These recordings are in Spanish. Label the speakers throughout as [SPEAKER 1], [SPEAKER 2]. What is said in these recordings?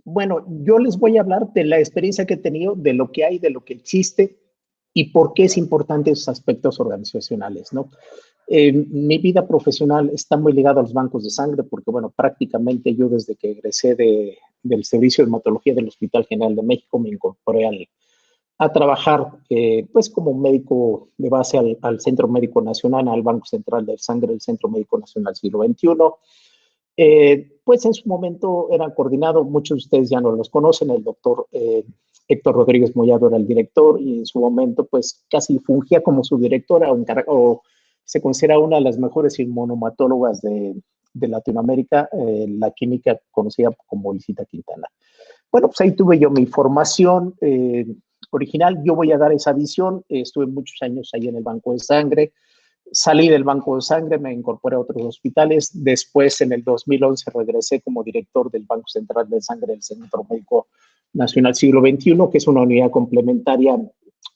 [SPEAKER 1] Bueno, yo les voy a hablar de la experiencia que he tenido, de lo que hay, de lo que existe y por qué es importante esos aspectos organizacionales, ¿no? Mi vida profesional está muy ligada a los bancos de sangre porque, bueno, prácticamente yo desde que egresé del servicio de hematología del Hospital General de México me incorporé a trabajar pues como médico de base al Centro Médico Nacional, al Banco Central de Sangre, el Centro Médico Nacional Siglo XXI. Pues en su momento eran coordinados, muchos de ustedes ya no los conocen, el doctor Héctor Rodríguez Mollado era el director y en su momento pues casi fungía como su directora o se considera una de las mejores inmunomatólogas de Latinoamérica, la química conocida como Lisita Quintana. Bueno, pues ahí tuve yo mi formación original, yo voy a dar esa visión, estuve muchos años ahí en el Banco de Sangre, salí del Banco de Sangre, me incorporé a otros hospitales, después en el 2011 regresé como director del Banco Central de Sangre del Centro Médico Nacional Siglo XXI, que es una unidad complementaria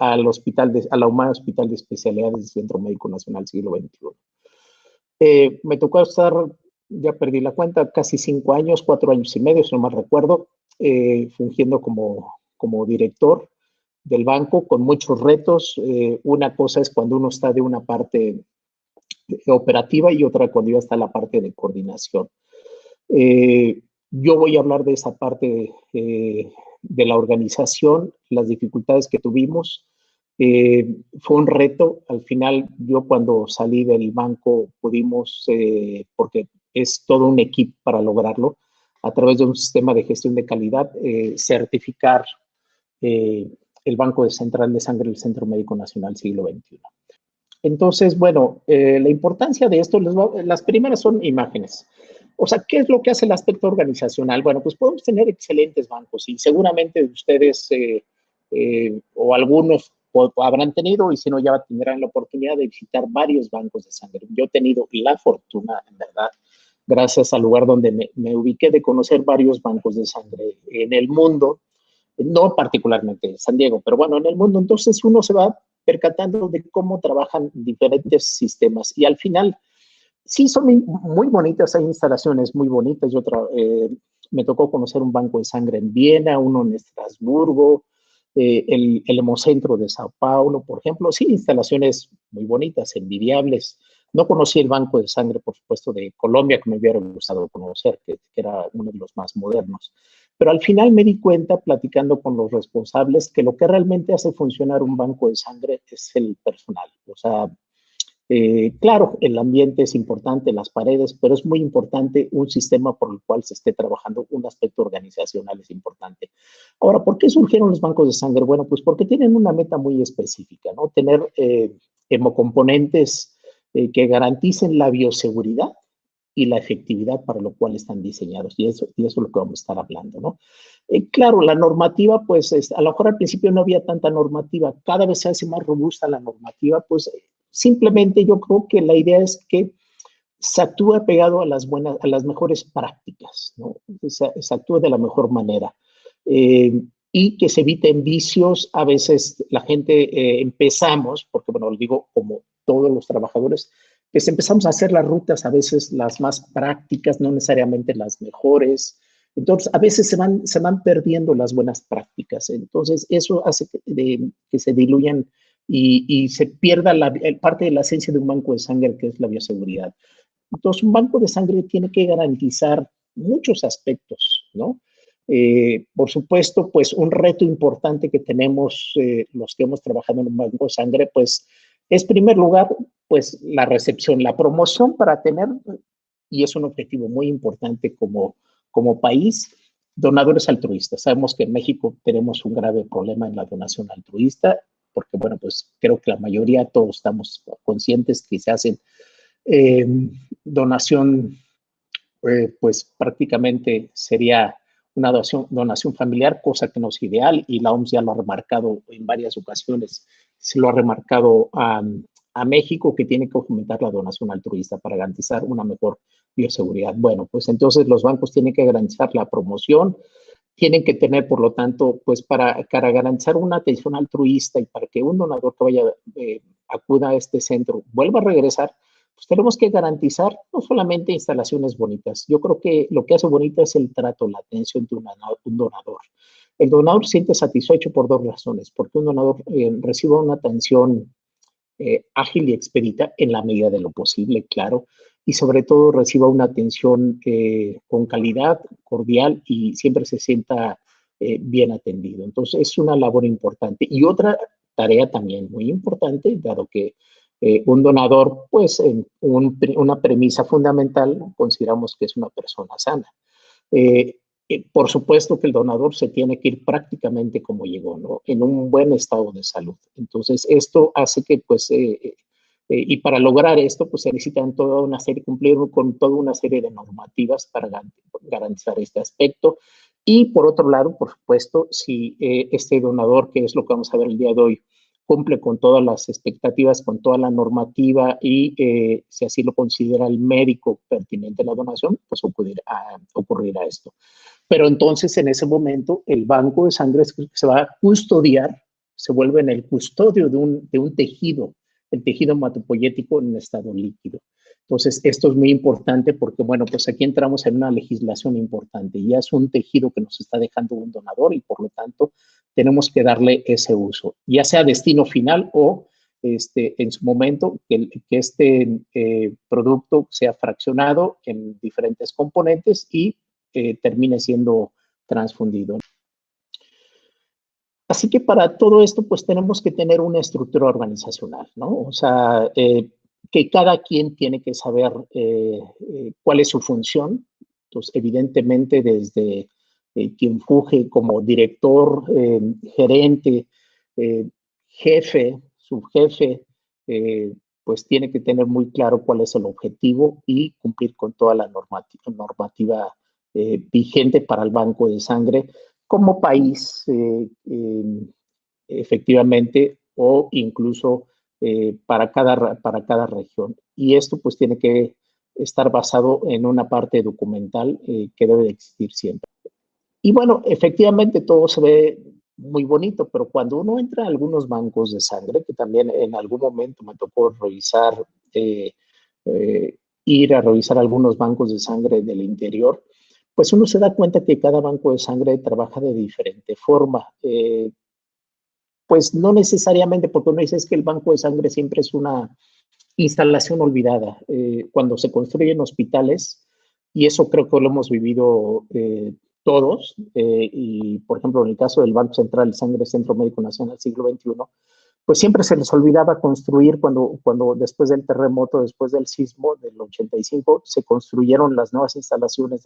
[SPEAKER 1] a la Humana Hospital de Especialidades del Centro Médico Nacional Siglo XXI. Me tocó estar, ya perdí la cuenta, casi 5 años, 4 años y medio, si no mal recuerdo, fungiendo como director del banco con muchos retos. Una cosa es cuando uno está de una parte operativa y otra cuando ya está la parte de coordinación. Yo voy a hablar de esa parte de la organización, las dificultades que tuvimos. Fue un reto. Al final, yo cuando salí del banco pudimos, porque es todo un equipo para lograrlo, a través de un sistema de gestión de calidad, certificar el Banco Central de Sangre del Centro Médico Nacional Siglo XXI. Entonces, bueno, la importancia de esto, las primeras son imágenes. O sea, ¿qué es lo que hace el aspecto organizacional? Bueno, pues podemos tener excelentes bancos y seguramente ustedes o algunos habrán tenido y si no ya tendrán la oportunidad de visitar varios bancos de sangre. Yo he tenido la fortuna, en verdad, gracias al lugar donde me ubiqué, de conocer varios bancos de sangre en el mundo, no particularmente en San Diego, pero bueno, en el mundo. Entonces uno se va percatando de cómo trabajan diferentes sistemas y al final sí son muy bonitas, hay instalaciones muy bonitas. Me tocó conocer un banco de sangre en Viena, uno en Estrasburgo, el Hemocentro de Sao Paulo, por ejemplo. Sí, instalaciones muy bonitas, envidiables. No conocí el banco de sangre, por supuesto, de Colombia, que me hubiera gustado conocer, que era uno de los más modernos. Pero al final me di cuenta, platicando con los responsables, que lo que realmente hace funcionar un banco de sangre es el personal. O sea, claro, el ambiente es importante, las paredes, pero es muy importante un sistema por el cual se esté trabajando, un aspecto organizacional es importante. Ahora, ¿por qué surgieron los bancos de sangre? Bueno, pues porque tienen una meta muy específica, ¿no? Tener hemocomponentes que garanticen la bioseguridad y la efectividad para lo cual están diseñados. Y eso es lo que vamos a estar hablando, ¿no? Claro, la normativa, pues a lo mejor al principio no había tanta normativa, cada vez se hace más robusta la normativa, pues simplemente yo creo que la idea es que se actúa pegado a las mejores prácticas, ¿no? Se actúa de la mejor manera. Y que se eviten vicios. A veces la gente empezamos, porque bueno, lo digo como todos los trabajadores, pues empezamos a hacer las rutas a veces las más prácticas, no necesariamente las mejores. Entonces, a veces se van perdiendo las buenas prácticas. Entonces, eso hace que se diluyan y se pierda parte de la esencia de un banco de sangre, que es la bioseguridad. Entonces, un banco de sangre tiene que garantizar muchos aspectos, ¿no? Por supuesto, pues un reto importante que tenemos los que hemos trabajado en un banco de sangre, pues es, en primer lugar, pues la recepción, la promoción para tener, y es un objetivo muy importante como país, donadores altruistas. Sabemos que en México tenemos un grave problema en la donación altruista, porque, bueno, pues creo que la mayoría, todos estamos conscientes que se hacen eh, donación, pues prácticamente sería una donación familiar, cosa que no es ideal, y la OMS ya lo ha remarcado en varias ocasiones, se lo ha remarcado a México, que tiene que fomentar la donación altruista para garantizar una mejor bioseguridad. Bueno, pues entonces los bancos tienen que garantizar la promoción, tienen que tener, por lo tanto, pues para garantizar una atención altruista y para que un donador que vaya, acuda a este centro, vuelva a regresar, pues tenemos que garantizar no solamente instalaciones bonitas. Yo creo que lo que hace bonito es el trato, la atención de un donador. El donador se siente satisfecho por dos razones, porque un donador recibe una atención ágil y expedita en la medida de lo posible, claro, y sobre todo reciba una atención con calidad, cordial y siempre se sienta bien atendido. Entonces, es una labor importante. Y otra tarea también muy importante, dado que un donador, pues, una premisa fundamental, consideramos que es una persona sana. Eh, por supuesto que el donador se tiene que ir prácticamente como llegó, ¿no? En un buen estado de salud. Entonces, esto hace que, pues, y para lograr esto, pues se necesitan toda una serie, cumplir con toda una serie de normativas para garantizar este aspecto. Y por otro lado, por supuesto, si este donador, que es lo que vamos a ver el día de hoy, cumple con todas las expectativas, con toda la normativa y si así lo considera el médico pertinente la donación, pues ocurrirá esto. Pero entonces en ese momento el banco de sangre se va a custodiar, se vuelve en el custodio de un tejido, el tejido hematopoyético en estado líquido. Entonces, esto es muy importante porque, bueno, pues aquí entramos en una legislación importante. Ya es un tejido que nos está dejando un donador y, por lo tanto, tenemos que darle ese uso, ya sea destino final o en su momento que este producto sea fraccionado en diferentes componentes y termine siendo transfundido. Así que para todo esto, pues tenemos que tener una estructura organizacional, ¿no? O sea, que cada quien tiene que saber cuál es su función. Entonces, evidentemente, desde quien funge como director, gerente, jefe, subjefe, pues tiene que tener muy claro cuál es el objetivo y cumplir con toda la normativa vigente para el banco de sangre como país, efectivamente, o incluso para cada región. Y esto pues tiene que estar basado en una parte documental que debe de existir siempre. Y bueno, efectivamente todo se ve muy bonito, pero cuando uno entra a algunos bancos de sangre, que también en algún momento me tocó revisar, eh, eh, ir a revisar algunos bancos de sangre del interior, pues uno se da cuenta que cada banco de sangre trabaja de diferente forma. Pues no necesariamente, porque uno dice es que el banco de sangre siempre es una instalación olvidada. Cuando se construyen hospitales, y eso creo que lo hemos vivido todos, y por ejemplo en el caso del Banco Central de Sangre Centro Médico Nacional siglo XXI, pues siempre se les olvidaba construir cuando después del terremoto, después del sismo del 85, se construyeron las nuevas instalaciones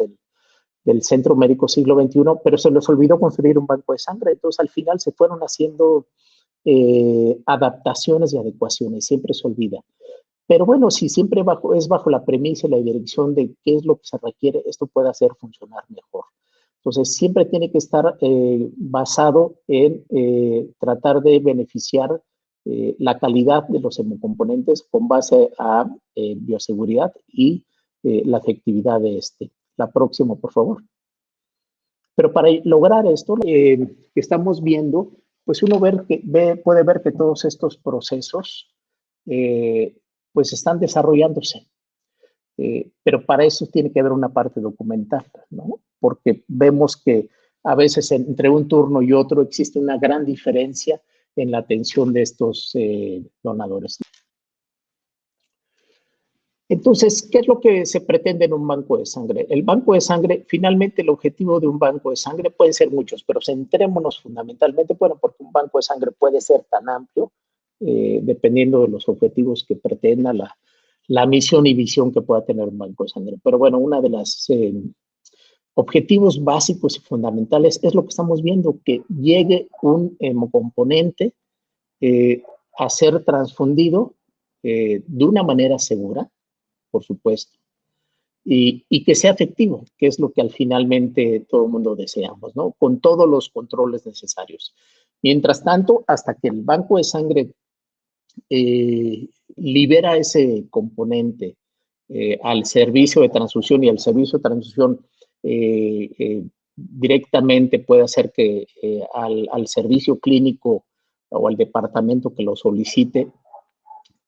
[SPEAKER 1] del Centro Médico Siglo XXI, pero se les olvidó construir un banco de sangre. Entonces, al final se fueron haciendo adaptaciones y adecuaciones, siempre se olvida. Pero bueno, si siempre es bajo la premisa y la dirección de qué es lo que se requiere, esto puede hacer funcionar mejor. Entonces, siempre tiene que estar basado en tratar de beneficiar la calidad de los hemocomponentes con base a bioseguridad y la efectividad de este. La próxima, por favor. Pero para lograr esto que estamos viendo, pues uno puede ver que todos estos procesos pues están desarrollándose. Pero para eso tiene que haber una parte documental, ¿no? Porque vemos que a veces entre un turno y otro existe una gran diferencia en la atención de estos donadores. Entonces, ¿qué es lo que se pretende en un banco de sangre? El banco de sangre, finalmente el objetivo de un banco de sangre pueden ser muchos, pero centrémonos fundamentalmente, bueno, porque un banco de sangre puede ser tan amplio, dependiendo de los objetivos que pretenda, la misión y visión que pueda tener un banco de sangre. Pero bueno, uno de los objetivos básicos y fundamentales es lo que estamos viendo, que llegue un hemocomponente a ser transfundido de una manera segura, por supuesto, y que sea efectivo, que es lo que al finalmente todo el mundo deseamos, ¿no? Con todos los controles necesarios. Mientras tanto, hasta que el banco de sangre libera ese componente al servicio de transfusión y el servicio de transfusión directamente puede hacer que al servicio clínico o al departamento que lo solicite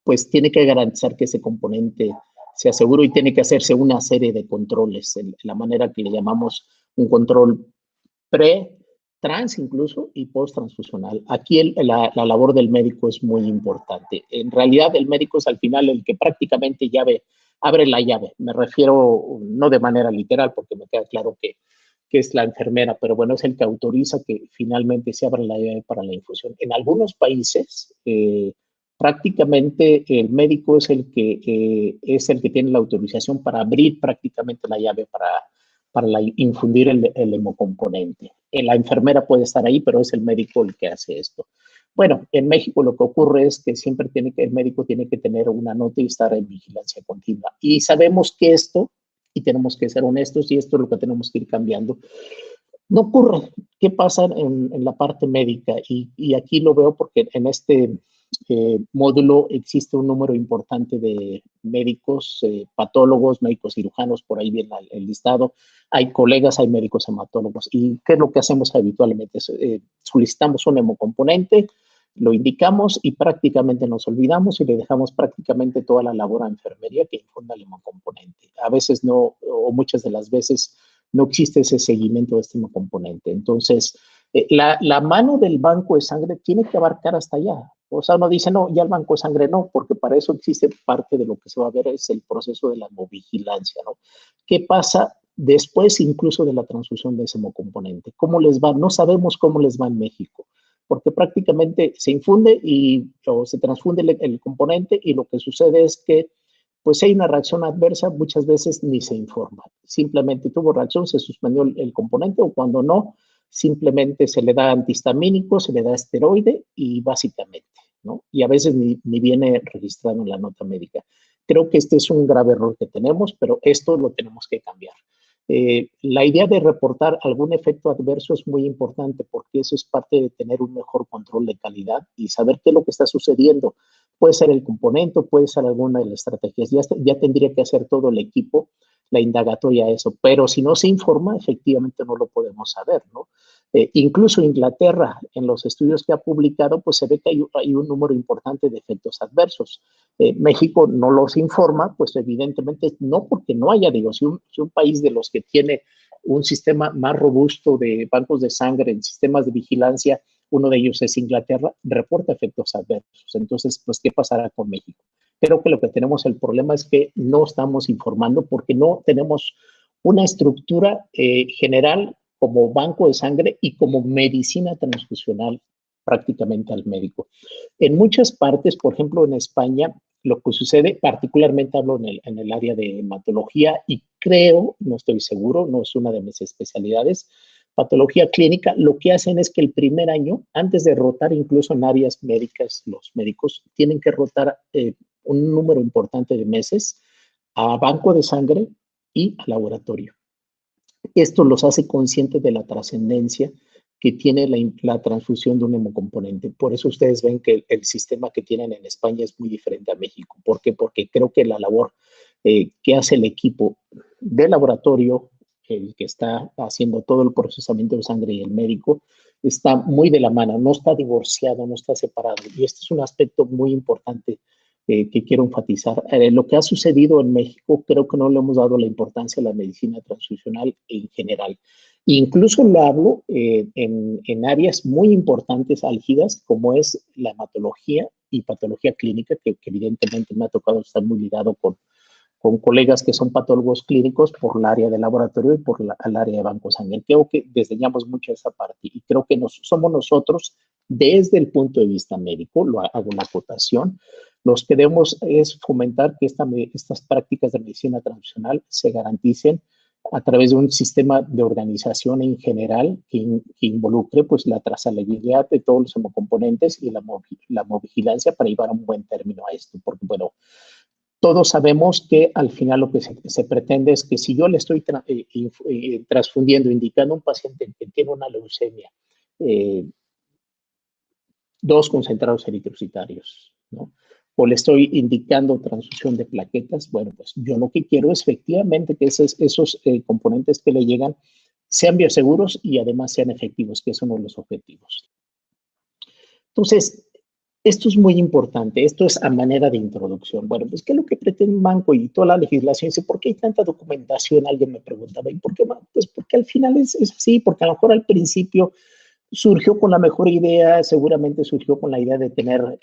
[SPEAKER 1] pues tiene que garantizar que ese componente sea seguro y tiene que hacerse una serie de controles, en la manera que le llamamos un control pre, trans incluso y post-transfusional. Aquí la labor del médico es muy importante. En realidad el médico es al final el que prácticamente abre la llave. Me refiero no de manera literal porque me queda claro que es la enfermera, pero bueno, es el que autoriza que finalmente se abra la llave para la infusión. En algunos países, prácticamente el médico es el que tiene la autorización para abrir prácticamente la llave para infundir el hemocomponente. La enfermera puede estar ahí, pero es el médico el que hace esto. Bueno, en México lo que ocurre es que siempre el médico tiene que tener una nota y estar en vigilancia continua. Y sabemos que esto, y tenemos que ser honestos, y esto es lo que tenemos que ir cambiando, no ocurre. ¿Qué pasa en la parte médica? Y aquí lo veo porque en este módulo existe un número importante de médicos, patólogos, médicos cirujanos, por ahí viene el listado. Hay colegas, hay médicos hematólogos. ¿Y qué es lo que hacemos habitualmente? Solicitamos un hemocomponente, lo indicamos y prácticamente nos olvidamos y le dejamos prácticamente toda la labor a enfermería que infunda el hemocomponente. A veces no, o muchas de las veces no existe ese seguimiento de este hemocomponente. Entonces, la mano del banco de sangre tiene que abarcar hasta allá. O sea, uno dice, no, ya el banco de sangre no, porque para eso existe parte de lo que se va a ver es el proceso de la hemovigilancia, ¿no? ¿Qué pasa después incluso de la transfusión de ese hemocomponente? ¿Cómo les va? No sabemos cómo les va en México, porque prácticamente se infunde o se transfunde el componente y lo que sucede es que pues si hay una reacción adversa, muchas veces ni se informa. Simplemente tuvo reacción, se suspendió el componente o cuando no, simplemente se le da antihistamínico, se le da esteroide y básicamente, ¿no? Y a veces ni viene registrado en la nota médica. Creo que este es un grave error que tenemos, pero esto lo tenemos que cambiar. La idea de reportar algún efecto adverso es muy importante porque eso es parte de tener un mejor control de calidad y saber qué es lo que está sucediendo. Puede ser el componente, puede ser alguna de las estrategias. Ya tendría que hacer todo el equipo la indagatoria a eso, pero si no se informa, efectivamente no lo podemos saber, ¿no? Incluso Inglaterra, en los estudios que ha publicado, pues se ve que hay un número importante de efectos adversos. México no los informa, pues evidentemente no porque no haya, digo, si un país de los que tiene un sistema más robusto de bancos de sangre, en sistemas de vigilancia, uno de ellos es Inglaterra, reporta efectos adversos. Entonces, pues, ¿qué pasará con México? Creo que lo que tenemos el problema es que no estamos informando porque no tenemos una estructura general como banco de sangre y como medicina transfusional prácticamente al médico. En muchas partes, por ejemplo, en España, lo que sucede, particularmente hablo en el área de hematología y creo, no estoy seguro, no es una de mis especialidades, patología clínica, lo que hacen es que el primer año, antes de rotar incluso en áreas médicas, los médicos tienen que rotar un número importante de meses a banco de sangre y a laboratorio. Esto los hace conscientes de la trascendencia que tiene la transfusión de un hemocomponente. Por eso ustedes ven que el sistema que tienen en España es muy diferente a México. ¿Por qué? Porque creo que la labor que hace el equipo de laboratorio, el que está haciendo todo el procesamiento de sangre y el médico, está muy de la mano, no está divorciado, no está separado. Y este es un aspecto muy importante que quiero enfatizar. Lo que ha sucedido en México, creo que no le hemos dado la importancia a la medicina transfusional en general. Incluso lo hablo en áreas muy importantes, álgidas, como es la hematología y patología clínica, que evidentemente me ha tocado estar muy ligado con colegas que son patólogos clínicos por el área de laboratorio y por el área de banco sangre. Creo que desdeñamos mucho esa parte y creo que somos nosotros, desde el punto de vista médico, lo hago una acotación, los que debemos es fomentar que estas prácticas de medicina transfusional se garanticen a través de un sistema de organización en general que involucre pues, la trazabilidad de todos los hemocomponentes y la vigilancia para llevar a un buen término a esto. Porque, bueno, todos sabemos que al final lo que se pretende es que si yo le estoy transfundiendo, indicando a un paciente que tiene una leucemia, 2 concentrados eritrocitarios, ¿no? O le estoy indicando transfusión de plaquetas, bueno, pues yo lo que quiero es efectivamente que esos componentes que le llegan sean bioseguros y además sean efectivos, que es uno de los objetivos. Entonces, Esto es muy importante, esto es a manera de introducción. Bueno, pues, ¿qué es lo que pretende un banco y toda la legislación? Dice, ¿por qué hay tanta documentación? Alguien me preguntaba, ¿y por qué? Pues porque al final es así, porque a lo mejor al principio surgió con la mejor idea, seguramente surgió con la idea de tener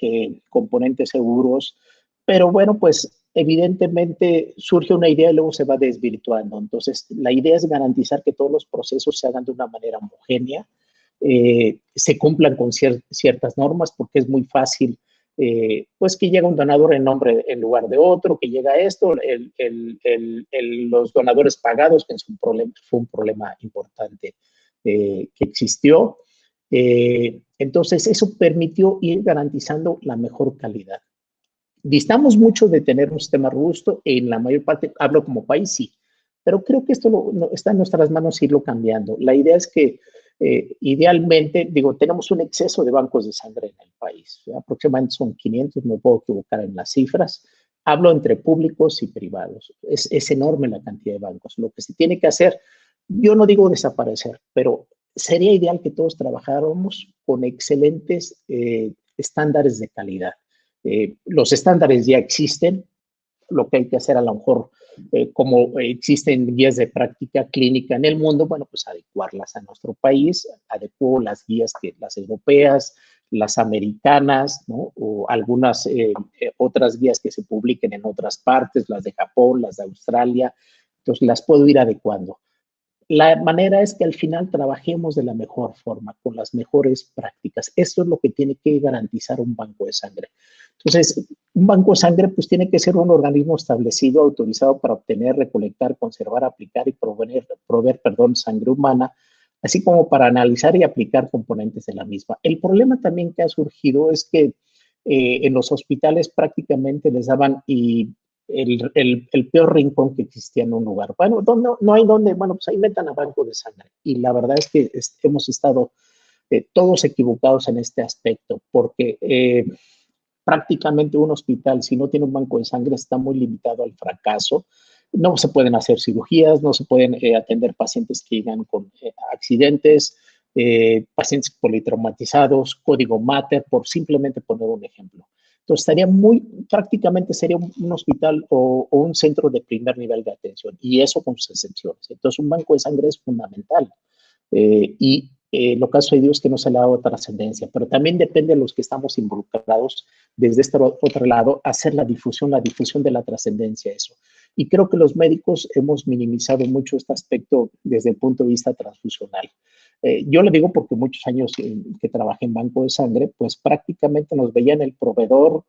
[SPEAKER 1] componentes seguros, pero bueno, pues evidentemente surge una idea y luego se va desvirtuando. Entonces, la idea es garantizar que todos los procesos se hagan de una manera homogénea, se cumplan con ciertas normas, porque es muy fácil, pues que llega un donador en nombre en lugar de otro, que llega esto, los donadores pagados, que es fue un problema importante que existió. Entonces, eso permitió ir garantizando la mejor calidad. Distamos mucho de tener un sistema robusto, en la mayor parte, hablo como país, sí, pero creo que esto está en nuestras manos irlo cambiando. La idea es que idealmente, digo, tenemos un exceso de bancos de sangre en el país, aproximadamente son 500, me puedo equivocar en las cifras, hablo entre públicos y privados, es enorme la cantidad de bancos. Lo que se tiene que hacer, yo no digo desaparecer, pero sería ideal que todos trabajáramos con excelentes estándares de calidad. Los estándares ya existen, lo que hay que hacer a lo mejor, como existen guías de práctica clínica en el mundo, bueno, pues adecuarlas a nuestro país, adecuo las guías que las europeas, las americanas, ¿no? O algunas otras guías que se publiquen en otras partes, las de Japón, las de Australia, entonces las puedo ir adecuando. La manera es que al final trabajemos de la mejor forma, con las mejores prácticas. Esto es lo que tiene que garantizar un banco de sangre. Entonces, un banco de sangre pues tiene que ser un organismo establecido, autorizado para obtener, recolectar, conservar, aplicar y proveer sangre humana, así como para analizar y aplicar componentes de la misma. El problema también que ha surgido es que en los hospitales prácticamente les daban el peor rincón que existía en un lugar. Bueno, no hay donde, bueno, pues ahí metan a banco de sangre. Y la verdad es que hemos estado todos equivocados en este aspecto, porque prácticamente un hospital, si no tiene un banco de sangre, está muy limitado al fracaso. No se pueden hacer cirugías, no se pueden atender pacientes que llegan con accidentes, pacientes politraumatizados, código Mater, por simplemente poner un ejemplo. Entonces, prácticamente sería un hospital o un centro de primer nivel de atención, y eso con sus excepciones. Entonces, un banco de sangre es fundamental. Y lo caso de Dios es que no se le ha dado trascendencia, pero también depende de los que estamos involucrados desde este otro lado, hacer la difusión de la trascendencia, eso. Y creo que los médicos hemos minimizado mucho este aspecto desde el punto de vista transfusional. Yo le digo porque muchos años que trabajé en banco de sangre, pues prácticamente nos veían el proveedor,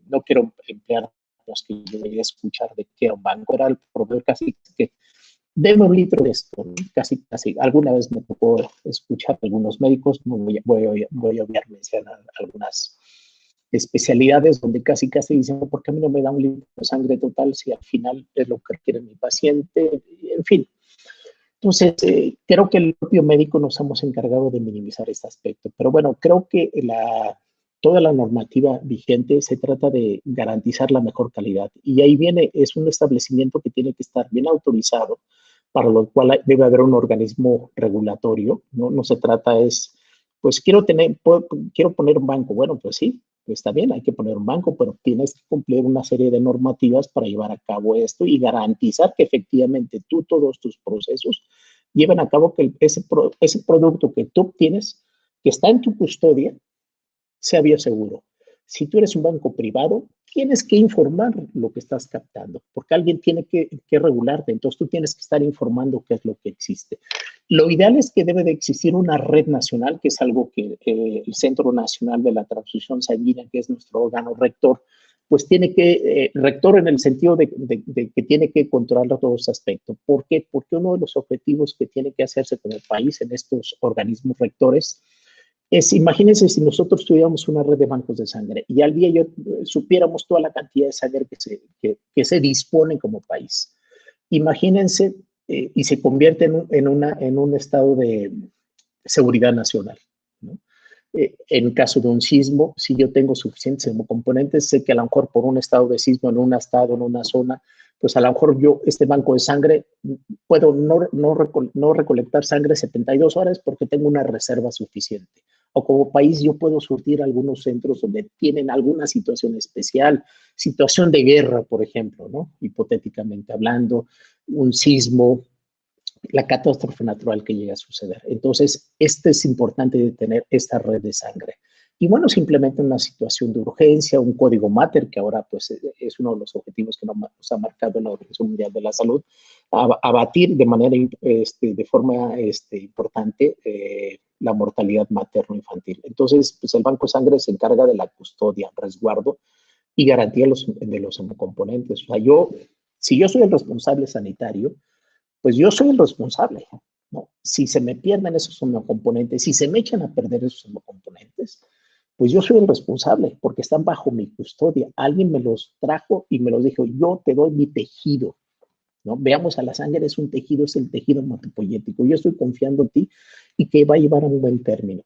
[SPEAKER 1] no quiero emplear los que yo veía escuchar de que era un banco, era el proveedor casi que deme un litro de esto, ¿no? Casi, casi. Alguna vez me tocó escuchar a algunos médicos, no voy a obviar mencionar algunas especialidades donde casi, casi dicen, ¿por qué a mí no me da un litro de sangre total si al final es lo que requiere mi paciente? En fin. Entonces, creo que el propio médico nos hemos encargado de minimizar este aspecto. Pero bueno, creo que toda la normativa vigente se trata de garantizar la mejor calidad. Y ahí viene, es un establecimiento que tiene que estar bien autorizado, para lo cual debe haber un organismo regulatorio, ¿no? No se trata pues quiero poner un banco. Bueno, pues sí, pues está bien, hay que poner un banco, pero tienes que cumplir una serie de normativas para llevar a cabo esto y garantizar que efectivamente todos tus procesos lleven a cabo que ese producto que tú obtienes, que está en tu custodia, sea bioseguro. Si tú eres un banco privado, tienes que informar lo que estás captando, porque alguien tiene que regularte, entonces tú tienes que estar informando qué es lo que existe. Lo ideal es que debe de existir una red nacional, que es algo que el Centro Nacional de la Transfusión Sanguínea, que es nuestro órgano rector, pues tiene que, rector en el sentido de que tiene que controlar todo ese aspecto. ¿Por qué? Porque uno de los objetivos que tiene que hacerse con el país en estos organismos rectores imagínense si nosotros tuviéramos una red de bancos de sangre y al día supiéramos toda la cantidad de sangre que se dispone como país. Imagínense y se convierte en un estado de seguridad nacional, ¿no? En caso de un sismo, si yo tengo suficientes componentes, sé que a lo mejor por un estado de sismo en un estado, en una zona, pues a lo mejor este banco de sangre, puedo no recolectar sangre 72 horas porque tengo una reserva suficiente. o como país yo puedo surtir algunos centros donde tienen alguna situación especial, situación de guerra, por ejemplo, ¿no? Hipotéticamente hablando, un sismo, la catástrofe natural que llega a suceder. Entonces, es importante de tener esta red de sangre. Y bueno, simplemente una situación de urgencia, un código Mater, que ahora pues es uno de los objetivos que nos ha marcado la Organización Mundial de la Salud, abatir de manera, de forma importante la mortalidad materno-infantil. Entonces, pues el Banco de Sangre se encarga de la custodia, resguardo y garantía de los hemocomponentes. O sea, si yo soy el responsable sanitario, pues yo soy el responsable, ¿no? Si se me pierden esos hemocomponentes, si se me echan a perder esos hemocomponentes, pues yo soy el responsable porque están bajo mi custodia. Alguien me los trajo y me los dijo, yo te doy mi tejido, ¿no? Veamos a la sangre, es un tejido, es el tejido hematopoyético. Yo estoy confiando en ti y que va a llevar a un buen término.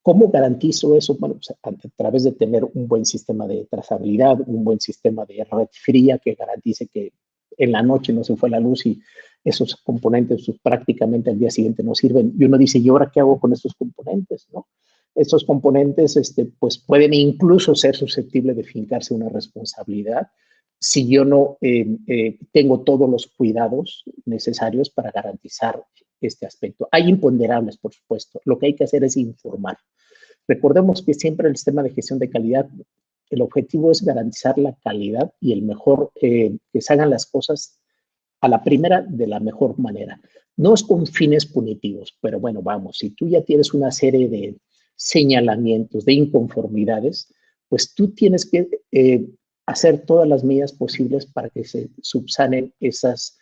[SPEAKER 1] ¿Cómo garantizo eso? Bueno, pues a través de tener un buen sistema de trazabilidad, un buen sistema de red fría que garantice que en la noche no se fue la luz y esos componentes pues, prácticamente al día siguiente no sirven. Y uno dice, ¿y ahora qué hago con estos componentes? ¿No? Estos componentes pues pueden incluso ser susceptibles de fincarse una responsabilidad si yo no tengo todos los cuidados necesarios para garantizar este aspecto. Hay imponderables, por supuesto. Lo que hay que hacer es informar. Recordemos que siempre el sistema de gestión de calidad, el objetivo es garantizar la calidad y el mejor, que se hagan las cosas a la primera de la mejor manera. No es con fines punitivos, pero bueno, vamos, si tú ya tienes una serie de señalamientos, de inconformidades, pues tú tienes que hacer todas las medidas posibles para que se subsanen esas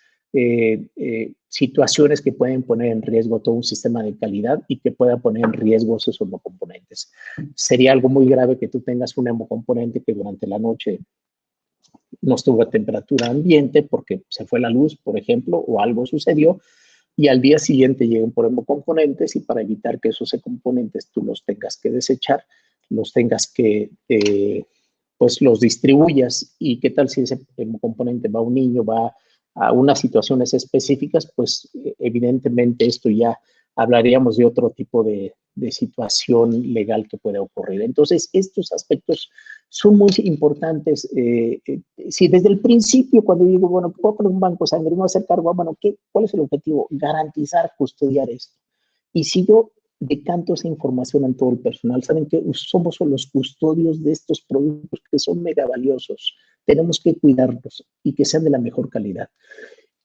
[SPEAKER 1] situaciones que pueden poner en riesgo todo un sistema de calidad y que puedan poner en riesgo esos hemocomponentes. Sería algo muy grave que tú tengas un hemocomponente que durante la noche no estuvo a temperatura ambiente porque se fue la luz, por ejemplo, o algo sucedió, y al día siguiente lleguen por hemocomponentes y para evitar que esos componentes tú los tengas que desechar, los tengas que, pues los distribuyas. ¿Y qué tal si ese hemocomponente va a un niño, va a unas situaciones específicas? Pues evidentemente esto ya hablaríamos de otro tipo de situación legal que puede ocurrir. Entonces, estos aspectos son muy importantes. Si desde el principio, cuando digo, bueno, puedo poner un banco de sangre, no hacer cargo, bueno, ¿cuál es el objetivo? Garantizar, custodiar esto. Y si yo decanto esa información en todo el personal, saben que somos los custodios de estos productos que son mega valiosos. Tenemos que cuidarlos y que sean de la mejor calidad.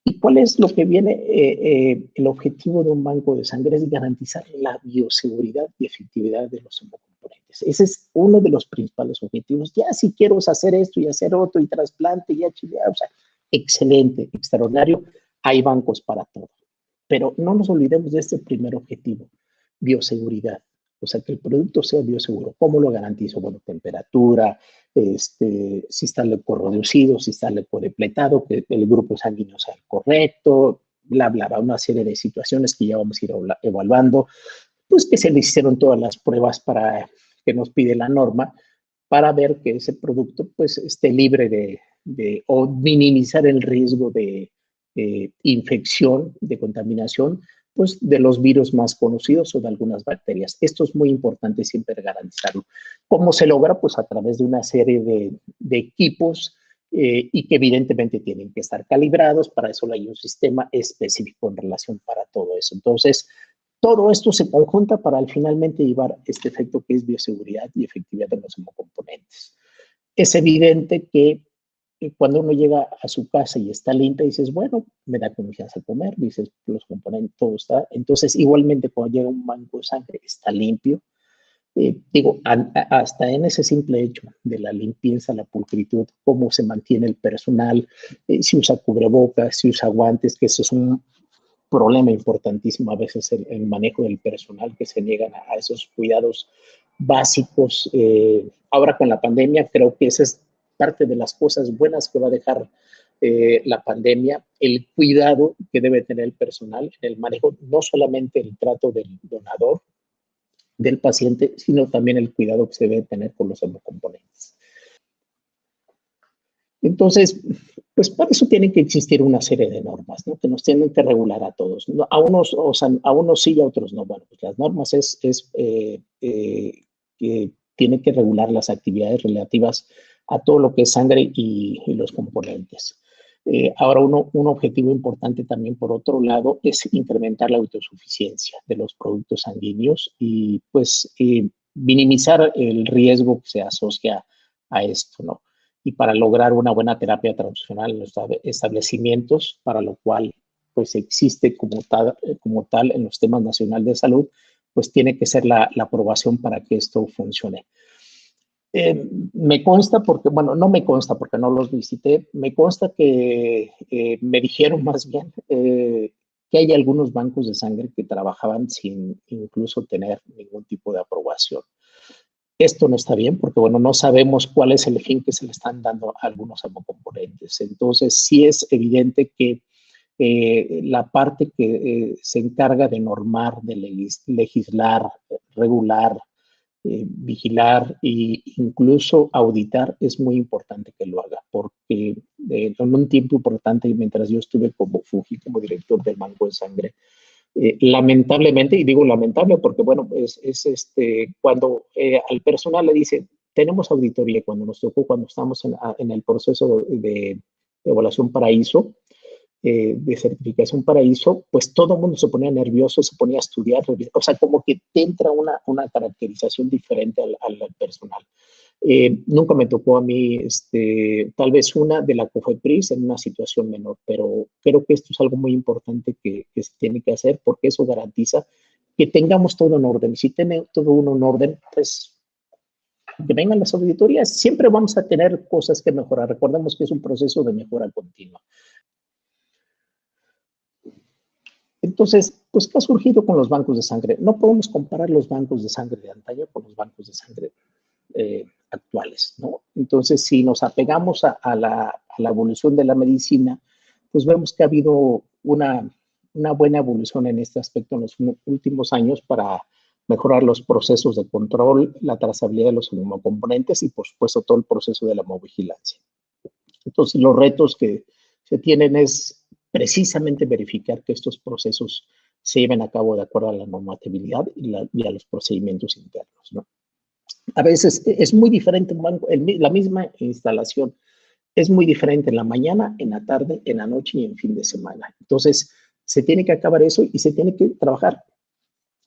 [SPEAKER 1] ¿Y cuál es lo que viene? El objetivo de un banco de sangre es garantizar la bioseguridad y efectividad de los hemocomponentes. Ese es uno de los principales objetivos. Ya si quiero hacer esto y hacer otro y trasplante y o sea, excelente, extraordinario. Hay bancos para todo. Pero no nos olvidemos de este primer objetivo, bioseguridad. O sea, que el producto sea bioseguro. ¿Cómo lo garantizo? Bueno, temperatura, si está leucorreducido, si está leucodepletado, que el grupo sanguíneo sea el correcto, bla, bla, bla, una serie de situaciones que ya vamos a ir evaluando, pues que se le hicieron todas las pruebas para que nos pide la norma para ver que ese producto pues esté libre o minimizar el riesgo de infección, de contaminación, pues de los virus más conocidos o de algunas bacterias. Esto es muy importante siempre garantizarlo. ¿Cómo se logra? Pues a través de una serie de equipos y que evidentemente tienen que estar calibrados. Para eso hay un sistema específico en relación para todo eso. Entonces, todo esto se conjunta para finalmente llevar este efecto que es bioseguridad y efectividad de los hemocomponentes. Es evidente que cuando uno llega a su casa y está limpia, dices, bueno, me da confianza comer, dices, los componentes, todo está. Entonces, igualmente, cuando llega un banco de sangre, está limpio. Digo, hasta en ese simple hecho de la limpieza, la pulcritud, cómo se mantiene el personal, si usa cubrebocas, si usa guantes, que eso es un problema importantísimo a veces el manejo del personal que se niegan a esos cuidados básicos. Ahora con la pandemia creo que esa es parte de las cosas buenas que va a dejar la pandemia, el cuidado que debe tener el personal en el manejo, no solamente el trato del donador, del paciente, sino también el cuidado que se debe tener con los hemocomponentes. Entonces, pues para eso tienen que existir una serie de normas, ¿no? Que nos tienen que regular a todos. ¿No? A unos, o sea, a unos sí y a otros no. Bueno, pues las normas que tienen que regular las actividades relativas a todo lo que es sangre y los componentes. Ahora, un objetivo importante también, por otro lado, es incrementar la autosuficiencia de los productos sanguíneos y, pues, minimizar el riesgo que se asocia a esto, ¿no? Y para lograr una buena terapia transfusional en los establecimientos, para lo cual pues existe como tal en los sistemas nacional de salud, pues tiene que ser la aprobación para que esto funcione. Me consta porque, bueno, no me consta porque no los visité, me consta que me dijeron más bien que hay algunos bancos de sangre que trabajaban sin incluso tener ningún tipo de aprobación. Esto no está bien porque, bueno, no sabemos cuál es el fin que se le están dando a algunos hemocomponentes. Entonces, sí es evidente que la parte que se encarga de normar, de legislar, regular, vigilar e incluso auditar es muy importante que lo haga, porque en un tiempo importante, mientras yo estuve como FUGI, como director del Banco de Sangre, lamentablemente, y digo lamentable porque, bueno, cuando al personal le dice, tenemos auditoría, cuando nos tocó, cuando estamos en el proceso de evaluación para ISO, de certificación para ISO, pues todo el mundo se ponía nervioso, se ponía a estudiar, o sea, como que te entra una caracterización diferente al personal. Nunca me tocó a mí, tal vez una de la COFEPRIS en una situación menor, pero creo que esto es algo muy importante que se tiene que hacer porque eso garantiza que tengamos todo en orden. Si tiene todo uno en orden, pues que vengan las auditorías, siempre vamos a tener cosas que mejorar. Recordemos que es un proceso de mejora continua. Entonces, pues, ¿qué ha surgido con los bancos de sangre? No podemos comparar los bancos de sangre de antaño con los bancos de sangre actuales, ¿no? Entonces, si nos apegamos a la evolución de la medicina, pues vemos que ha habido una buena evolución en este aspecto en los últimos años para mejorar los procesos de control, la trazabilidad de los hemocomponentes y, por supuesto, todo el proceso de la hemovigilancia. Entonces, los retos que se tienen es precisamente verificar que estos procesos se lleven a cabo de acuerdo a la normatividad y a los procedimientos internos, ¿no? A veces es muy diferente un banco, la misma instalación es muy diferente en la mañana, en la tarde, en la noche y en fin de semana. Entonces, se tiene que acabar eso y se tiene que trabajar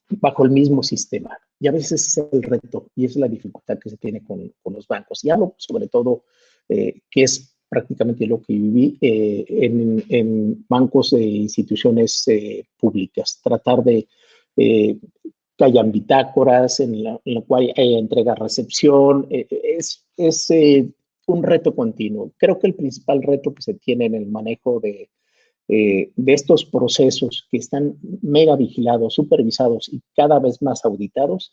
[SPEAKER 1] bajo el mismo sistema. Y a veces es el reto y es la dificultad que se tiene con los bancos. Y hablo sobre todo, que es prácticamente lo que viví en bancos de instituciones públicas. Tratar de que hayan bitácoras en la cual haya entrega-recepción. Es un reto continuo. Creo que el principal reto que se tiene en el manejo de estos procesos que están mega vigilados, supervisados y cada vez más auditados,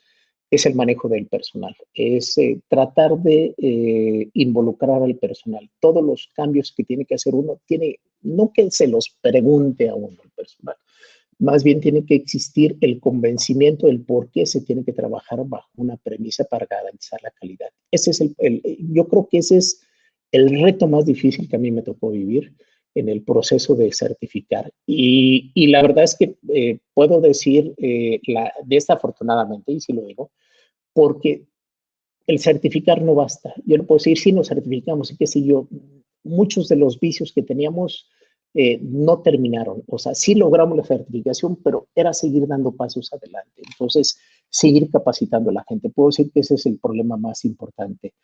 [SPEAKER 1] es el manejo del personal, es tratar de involucrar al personal. Todos los cambios que tiene que hacer uno, no que se los pregunte a uno el personal, más bien tiene que existir el convencimiento del por qué se tiene que trabajar bajo una premisa para garantizar la calidad. Ese es yo creo que ese es el reto más difícil que a mí me tocó vivir en el proceso de certificar. Y la verdad es que puedo decir desafortunadamente, y sí lo digo, porque el certificar no basta. Yo no puedo decir, sí, nos certificamos y qué sé yo, muchos de los vicios que teníamos no terminaron. O sea, sí logramos la certificación, pero era seguir dando pasos adelante. Entonces, seguir capacitando a la gente. Puedo decir que ese es el problema más importante.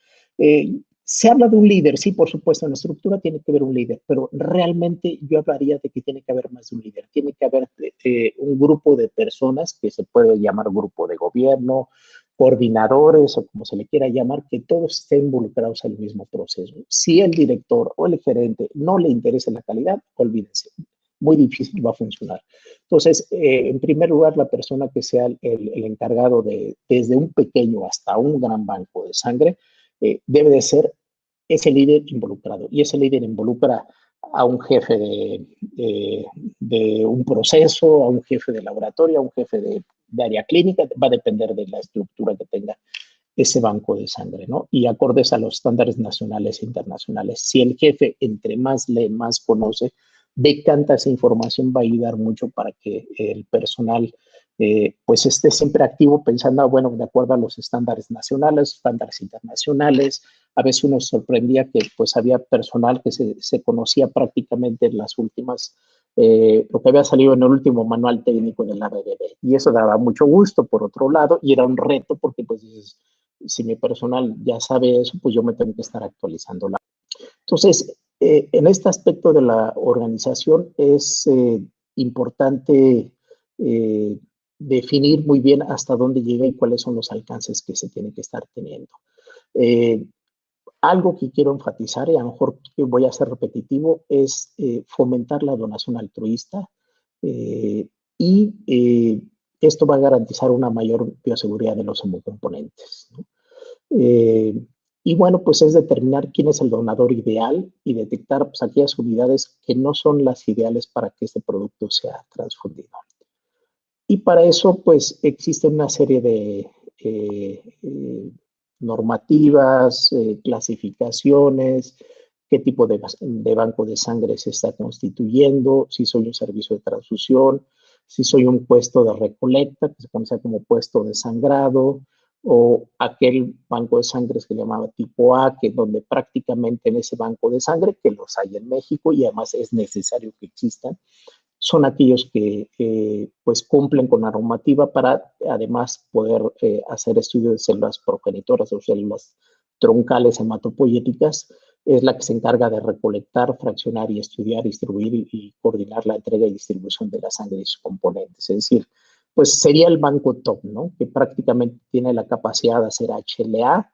[SPEAKER 1] Se habla de un líder, sí, por supuesto, en la estructura tiene que haber un líder, pero realmente yo hablaría de que tiene que haber más de un líder. Tiene que haber un grupo de personas que se puede llamar grupo de gobierno, coordinadores o como se le quiera llamar, que todos estén involucrados en el mismo proceso. Si el director o el gerente no le interesa la calidad, olvídense, muy difícil va a funcionar. Entonces, en primer lugar, la persona que sea el encargado de, desde un pequeño hasta un gran banco de sangre, debe de ser ese líder involucrado. Y ese líder involucra a un jefe de un proceso, a un jefe de laboratorio, a un jefe de área clínica, va a depender de la estructura que tenga ese banco de sangre, ¿no? Y acordes a los estándares nacionales e internacionales. Si el jefe, entre más lee, más conoce, decanta esa información, va a ayudar mucho para que el personal pues esté siempre activo pensando, bueno, de acuerdo a los estándares nacionales, estándares internacionales. A veces uno sorprendía que pues había personal que se conocía prácticamente en las últimas, lo que había salido en el último manual técnico en el ABDB. Y eso daba mucho gusto, por otro lado, y era un reto porque pues dices, si mi personal ya sabe eso, pues yo me tengo que estar actualizando. Entonces, en este aspecto de la organización es importante definir muy bien hasta dónde llega y cuáles son los alcances que se tienen que estar teniendo. Eh, Algo que quiero enfatizar, y a lo mejor voy a ser repetitivo, es fomentar la donación altruista y esto va a garantizar una mayor bioseguridad de los hemocomponentes, ¿no? Eh, y bueno, pues es determinar quién es el donador ideal y detectar pues, aquellas unidades que no son las ideales para que este producto sea transfundido. Y para eso, pues existe una serie de normativas, clasificaciones, qué tipo de banco de sangre se está constituyendo, si soy un servicio de transfusión, si soy un puesto de recolecta, que se conoce como puesto de sangrado, o aquel banco de sangre que se llamaba tipo A, que donde prácticamente en ese banco de sangre, que los hay en México y además es necesario que existan, son aquellos que pues cumplen con la normativa para además poder hacer estudios de células progenitoras o células troncales hematopoyéticas. Es la que se encarga de recolectar, fraccionar y estudiar, distribuir y coordinar la entrega y distribución de la sangre y sus componentes. Es decir, pues sería el banco top, ¿no? Que prácticamente tiene la capacidad de hacer HLA,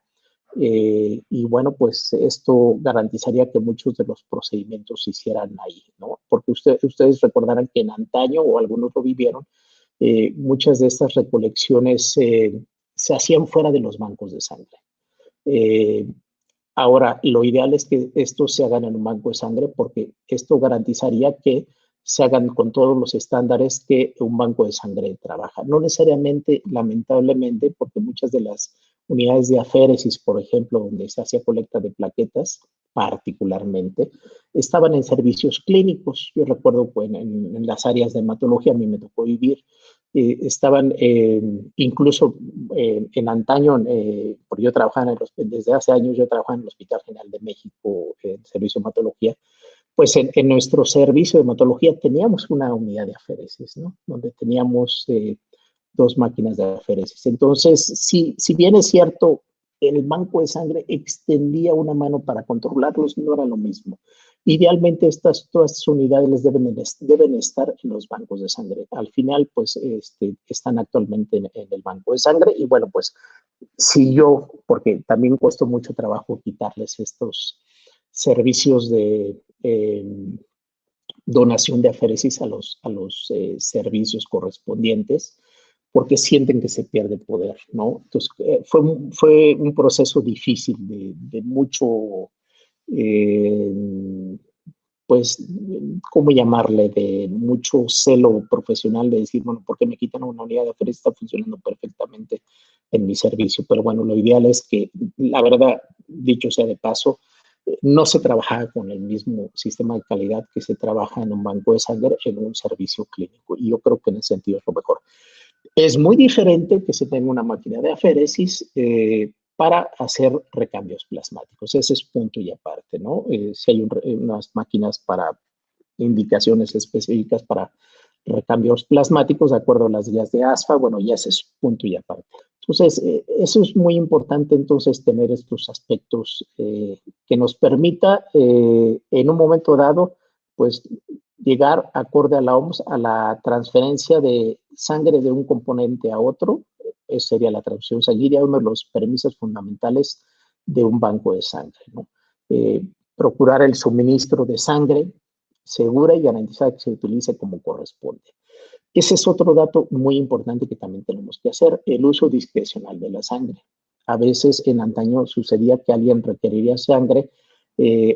[SPEAKER 1] y bueno, pues esto garantizaría que muchos de los procedimientos se hicieran ahí, ¿no? Porque ustedes recordarán que en antaño, o algunos lo vivieron, muchas de estas recolecciones se hacían fuera de los bancos de sangre. Eh, Ahora, lo ideal es que esto se hagan en un banco de sangre porque esto garantizaría que se hagan con todos los estándares que un banco de sangre trabaja. No necesariamente, lamentablemente, porque muchas de las unidades de aféresis, por ejemplo, donde se hacía colecta de plaquetas, particularmente, estaban en servicios clínicos. Yo recuerdo que en las áreas de hematología a mí me tocó vivir, estaban incluso en antaño, porque yo trabajaba desde hace años, yo trabajaba en el Hospital General de México en servicio de hematología, pues en nuestro servicio de hematología teníamos una unidad de aféresis, ¿no? Donde teníamos dos máquinas de aféresis. Entonces, si bien es cierto, el banco de sangre extendía una mano para controlarlos, no era lo mismo. Idealmente, todas estas unidades deben estar en los bancos de sangre. Al final, pues, están actualmente en el banco de sangre. Y bueno, pues, si yo, porque también costó mucho trabajo quitarles estos servicios de donación de aféresis a los servicios correspondientes, porque sienten que se pierde poder, ¿no? Entonces, fue un proceso difícil de mucho, eh, pues, ¿cómo llamarle? De mucho celo profesional de decir, bueno, ¿por qué me quitan una unidad de aféresis? Está funcionando perfectamente en mi servicio. Pero bueno, lo ideal es que, la verdad, dicho sea de paso, no se trabaja con el mismo sistema de calidad que se trabaja en un banco de sangre en un servicio clínico. Y yo creo que en ese sentido es lo mejor. Es muy diferente que se tenga una máquina de aféresis para hacer recambios plasmáticos. Ese es punto y aparte, ¿no? Si hay unas máquinas para indicaciones específicas para recambios plasmáticos de acuerdo a las guías de ASFA, bueno, ya ese es punto y aparte. Entonces, eso es muy importante, entonces, tener estos aspectos que nos permita, en un momento dado, pues, llegar acorde a la OMS a la transferencia de sangre de un componente a otro. Esa sería la transfusión sanguínea, uno de los permisos fundamentales de un banco de sangre, ¿no? Procurar el suministro de sangre segura y garantizada que se utilice como corresponde. Ese es otro dato muy importante que también tenemos que hacer, el uso discrecional de la sangre. A veces en antaño sucedía que alguien requeriría sangre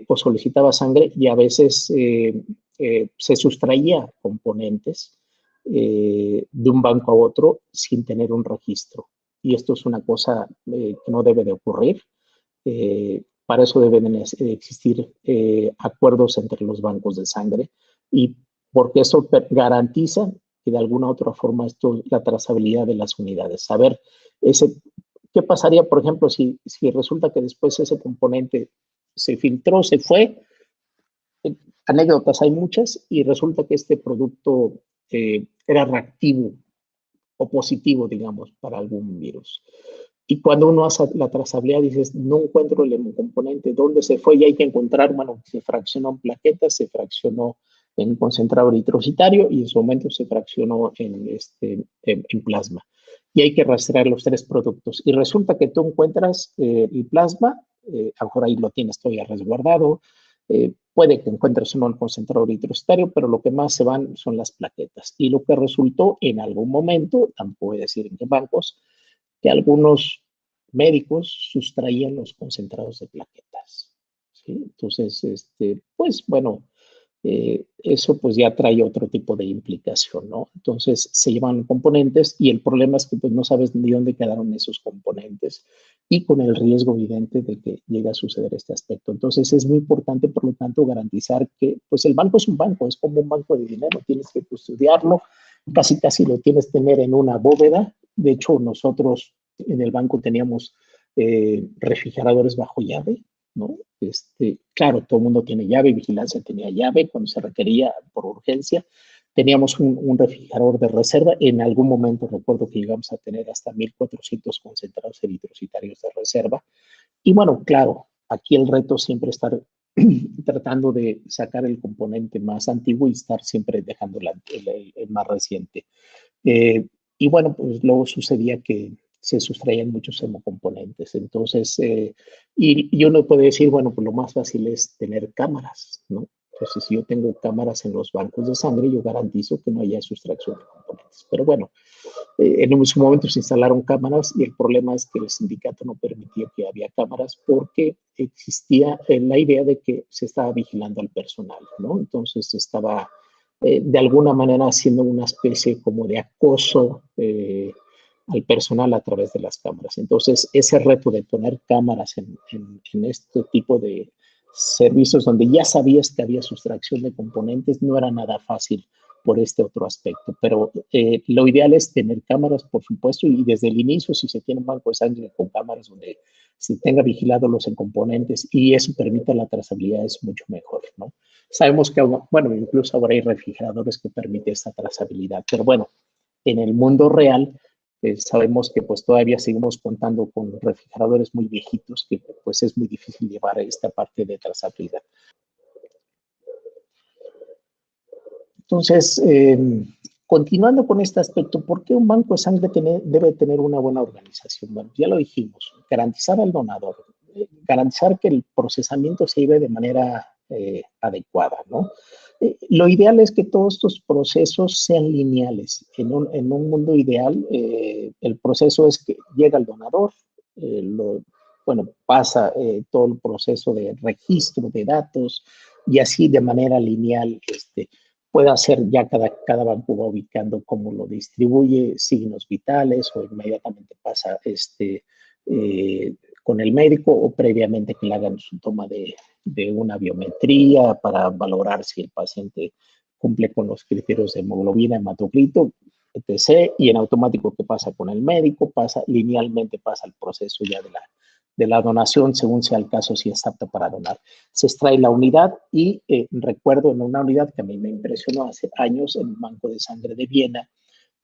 [SPEAKER 1] o solicitaba sangre y a veces se sustraía componentes de un banco a otro sin tener un registro. y esto es una cosa que no debe de ocurrir. Para eso deben existir acuerdos entre los bancos de sangre, y porque eso garantiza que de alguna u otra forma la trazabilidad de las unidades. Saber qué pasaría, por ejemplo, si resulta que después ese componente se filtró, se fue. Anécdotas hay muchas, y resulta que este producto era reactivo o positivo, digamos, para algún virus. Y cuando uno hace la trazabilidad, dices, no encuentro el componente, ¿dónde se fue? Y hay que encontrar, bueno, se fraccionó en plaquetas, se fraccionó en concentrado eritrocitario, y en su momento se fraccionó en plasma. Y hay que rastrear los 3 productos. Y resulta que tú encuentras el plasma, a lo mejor ahí lo tienes todavía resguardado, puede que encuentres uno el concentrado eritrocitario, pero lo que más se van son las plaquetas. Y lo que resultó en algún momento, tampoco voy a decir en qué bancos, que algunos médicos sustraían los concentrados de plaquetas, ¿sí? Entonces, pues bueno, eso pues ya trae otro tipo de implicación, ¿no? Entonces se llevan componentes, y el problema es que pues no sabes ni dónde quedaron esos componentes, y con el riesgo evidente de que llegue a suceder este aspecto. Entonces es muy importante, por lo tanto, garantizar que pues el banco es un banco, es como un banco de dinero, tienes que custodiarlo, casi lo tienes que tener en una bóveda. De hecho, nosotros en el banco teníamos refrigeradores bajo llave, ¿no? Claro, todo el mundo tiene llave, vigilancia tenía llave cuando se requería por urgencia. Teníamos un refrigerador de reserva. En algún momento recuerdo que llegamos a tener hasta 1,400 concentrados eritrocitarios de reserva. Y bueno, claro, aquí el reto siempre estar tratando de sacar el componente más antiguo y estar siempre dejando el más reciente. Y bueno, pues luego sucedía que se sustraían muchos hemocomponentes. Entonces, y uno puede decir, bueno, pues lo más fácil es tener cámaras, ¿no? Entonces, si yo tengo cámaras en los bancos de sangre, yo garantizo que no haya sustracción de componentes. Pero bueno, en su momento se instalaron cámaras, y el problema es que el sindicato no permitía que había cámaras porque existía la idea de que se estaba vigilando al personal, ¿no? Entonces estaba de alguna manera haciendo una especie como de acoso al personal a través de las cámaras. Entonces ese reto de poner cámaras en este tipo de servicios donde ya sabías que había sustracción de componentes no era nada fácil por este otro aspecto. Pero lo ideal es tener cámaras, por supuesto, y desde el inicio, si se tiene un banco de sangre con cámaras donde se tenga vigilado los componentes y eso permita la trazabilidad, es mucho mejor, ¿no? Sabemos que, bueno, incluso ahora hay refrigeradores que permiten esta trazabilidad, pero bueno, en el mundo real, sabemos que pues todavía seguimos contando con refrigeradores muy viejitos que pues es muy difícil llevar esta parte de trazabilidad. Entonces, continuando con este aspecto, ¿por qué un banco de sangre debe tener una buena organización? Bueno, ya lo dijimos, garantizar al donador, garantizar que el procesamiento se lleve de manera adecuada, ¿no? Lo ideal es que todos estos procesos sean lineales. En un mundo ideal, el proceso es que llega el donador, bueno, pasa todo el proceso de registro de datos, y así de manera lineal, puede hacer ya cada banco va ubicando cómo lo distribuye, signos vitales, o inmediatamente pasa con el médico, o previamente que le hagan su toma de una biometría para valorar si el paciente cumple con los criterios de hemoglobina, hematocrito, etc. Y en automático, ¿qué pasa con el médico? Linealmente pasa el proceso ya de la donación, según sea el caso, si es apto para donar. Se extrae la unidad, y recuerdo en una unidad que a mí me impresionó hace años, en un banco de sangre de Viena,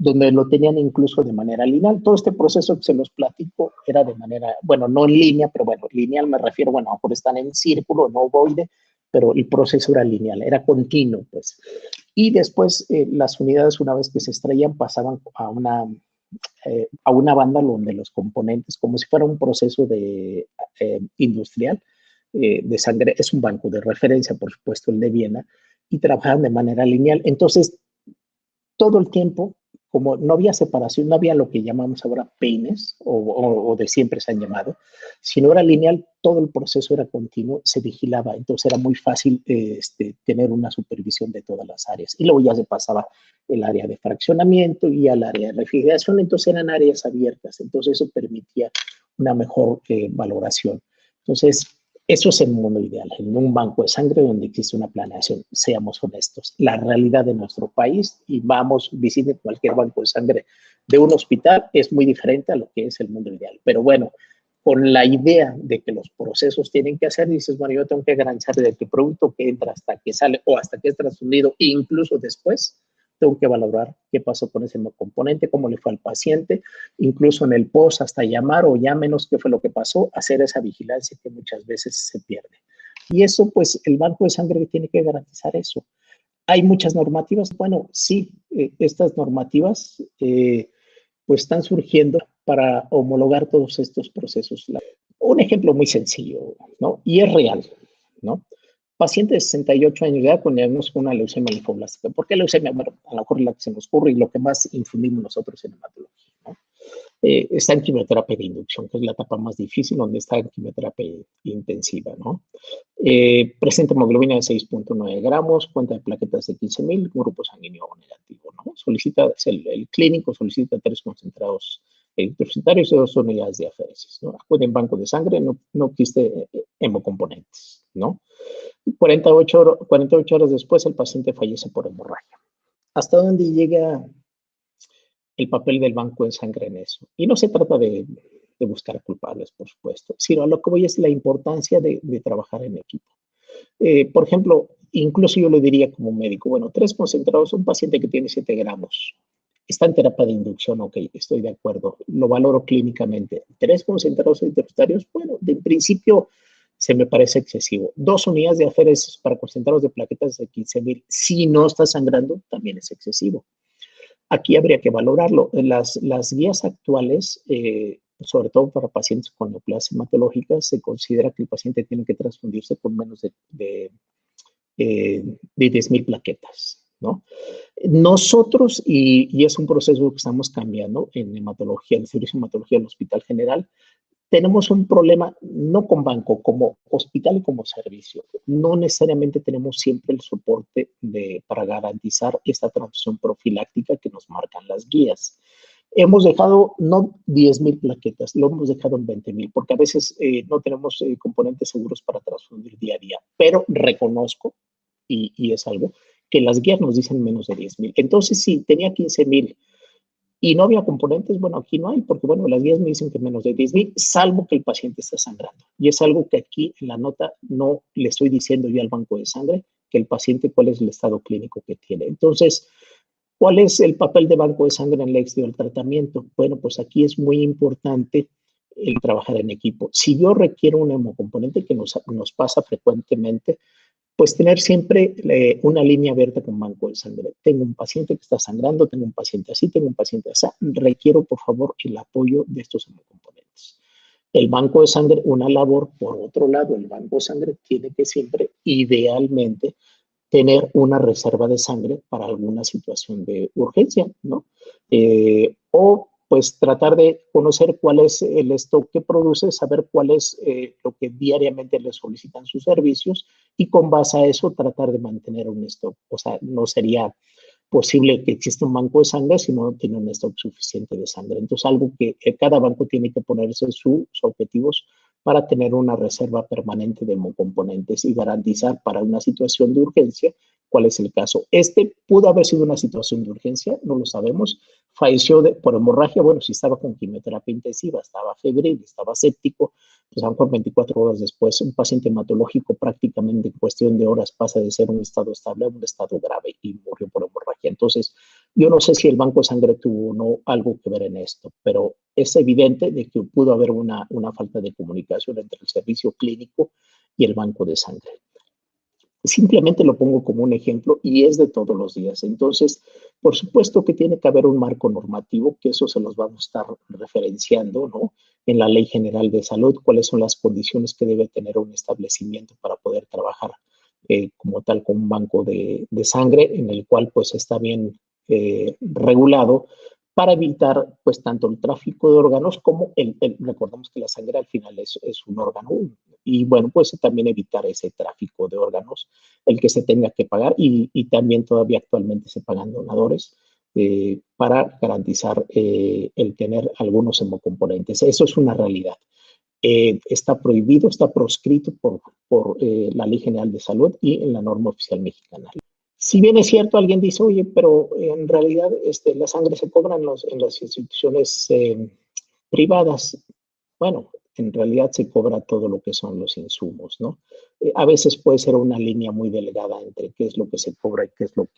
[SPEAKER 1] donde lo tenían incluso de manera lineal. Todo este proceso que se los platico era de manera, bueno, no en línea, pero bueno, lineal me refiero, bueno, a lo mejor están en círculo, no ovoide, pero el proceso era lineal, era continuo, pues. Y después las unidades, una vez que se extraían, pasaban a una banda donde los componentes, como si fuera un proceso industrial de sangre, es un banco de referencia, por supuesto, el de Viena, y trabajaban de manera lineal. Entonces, todo el tiempo como no había separación, no había lo que llamamos ahora peines, o de siempre se han llamado, sino era lineal, todo el proceso era continuo, se vigilaba, entonces era muy fácil tener una supervisión de todas las áreas. Y luego ya se pasaba el área de fraccionamiento y al área de refrigeración, entonces eran áreas abiertas, entonces eso permitía una mejor valoración. Entonces, eso es el mundo ideal, en un banco de sangre donde existe una planeación, seamos honestos. La realidad de nuestro país, y vamos, visiten cualquier banco de sangre de un hospital, es muy diferente a lo que es el mundo ideal. Pero bueno, con la idea de que los procesos tienen que hacer, dices, bueno, yo tengo que garantizar desde que el producto que entra hasta que sale o hasta que es transfundido, e incluso después, tengo que valorar qué pasó con ese componente, cómo le fue al paciente, incluso en el post hasta llamar o llámenos qué fue lo que pasó, hacer esa vigilancia que muchas veces se pierde. Y eso, pues, el banco de sangre tiene que garantizar eso. ¿Hay muchas normativas? Bueno, sí, estas normativas pues están surgiendo para homologar todos estos procesos. Un ejemplo muy sencillo, ¿no? Y es real, ¿no? Paciente de 68 años de edad con diagnóstico de una leucemia linfoblástica. ¿Por qué leucemia? Bueno, a lo mejor es la que se nos ocurre y lo que más infundimos nosotros en hematología, ¿no? Está en quimioterapia de inducción, que es la etapa más difícil, donde está en quimioterapia intensiva, ¿no? Presenta hemoglobina de 6.9 gramos, cuenta de plaquetas de 15,000, grupo sanguíneo negativo, ¿no? Solicita, el clínico solicita 3 concentrados eritrocitarios y 2 unidades de aféresis, ¿no? Acude en banco de sangre, no existe hemocomponentes, ¿no? 48 horas después el paciente fallece por hemorragia. ¿Hasta dónde llega el papel del banco de sangre en eso? Y no se trata de buscar culpables, por supuesto, sino a lo que voy es la importancia de trabajar en equipo. Por ejemplo, incluso yo lo diría como médico, bueno, 3 concentrados, un paciente que tiene 7 gramos, está en terapia de inducción, ok, estoy de acuerdo, lo valoro clínicamente. 3 concentrados interstarios, bueno, de principio se me parece excesivo. 2 unidades de aféresis para concentrados de plaquetas de 15,000, si no está sangrando, también es excesivo. Aquí habría que valorarlo. Las guías actuales, sobre todo para pacientes con neoplasia hematológica, se considera que el paciente tiene que transfundirse con menos de 10,000 plaquetas, ¿no? Nosotros, y es un proceso que estamos cambiando en hematología, en el servicio de hematología del Hospital General, tenemos un problema no con banco, como hospital y como servicio. No necesariamente tenemos siempre el soporte para garantizar esta transfusión profiláctica que nos marcan las guías. Hemos dejado no 10,000 plaquetas, lo hemos dejado en 20,000, porque a veces no tenemos componentes seguros para transfundir día a día, pero reconozco, y es algo, que las guías nos dicen menos de 10,000. Entonces, si tenía 15,000 y no había componentes, bueno, aquí no hay, porque bueno, las guías me dicen que menos de 10,000, salvo que el paciente está sangrando. Y es algo que aquí en la nota no le estoy diciendo yo al banco de sangre, que el paciente cuál es el estado clínico que tiene. Entonces, ¿cuál es el papel de banco de sangre en el éxito del tratamiento? Bueno, pues aquí es muy importante el trabajar en equipo. Si yo requiero un hemocomponente, que nos pasa frecuentemente, pues tener siempre una línea abierta con banco de sangre. Tengo un paciente que está sangrando, tengo un paciente así, tengo un paciente así. Requiero, por favor, el apoyo de estos hemocomponentes. El banco de sangre, una labor. Por otro lado, el banco de sangre tiene que siempre, idealmente, tener una reserva de sangre para alguna situación de urgencia, ¿no? O pues tratar de conocer cuál es el stock que produce, saber cuál es lo que diariamente le solicitan sus servicios y con base a eso tratar de mantener un stock. O sea, no sería posible que exista un banco de sangre si no tiene un stock suficiente de sangre. Entonces, algo que cada banco tiene que ponerse sus objetivos para tener una reserva permanente de hemocomponentes y garantizar para una situación de urgencia cuál es el caso. Este pudo haber sido una situación de urgencia, no lo sabemos. Falleció por hemorragia, bueno, si estaba con quimioterapia intensiva, estaba febril, estaba séptico, pues a lo mejor 24 horas después, un paciente hematológico prácticamente en cuestión de horas pasa de ser un estado estable a un estado grave y murió por hemorragia. Entonces, yo no sé si el banco de sangre tuvo o no algo que ver en esto, pero es evidente de que pudo haber una falta de comunicación entre el servicio clínico y el banco de sangre. Simplemente lo pongo como un ejemplo y es de todos los días. Entonces, por supuesto que tiene que haber un marco normativo, que eso se los vamos a estar referenciando, ¿no? En la Ley General de Salud, cuáles son las condiciones que debe tener un establecimiento para poder trabajar como tal con un banco de sangre, en el cual pues está bien regulado para evitar pues tanto el tráfico de órganos como recordemos que la sangre al final es un órgano y bueno, pues también evitar ese tráfico de órganos, el que se tenga que pagar y también todavía actualmente se pagan donadores para garantizar el tener algunos hemocomponentes. Eso es una realidad. Está prohibido, está proscrito por la Ley General de Salud y en la norma oficial mexicana. Si bien es cierto, alguien dice, oye, pero en realidad la sangre se cobra en las instituciones privadas. Bueno, en realidad se cobra todo lo que son los insumos, ¿no? A veces puede ser una línea muy delgada entre qué es lo que se cobra y qué es lo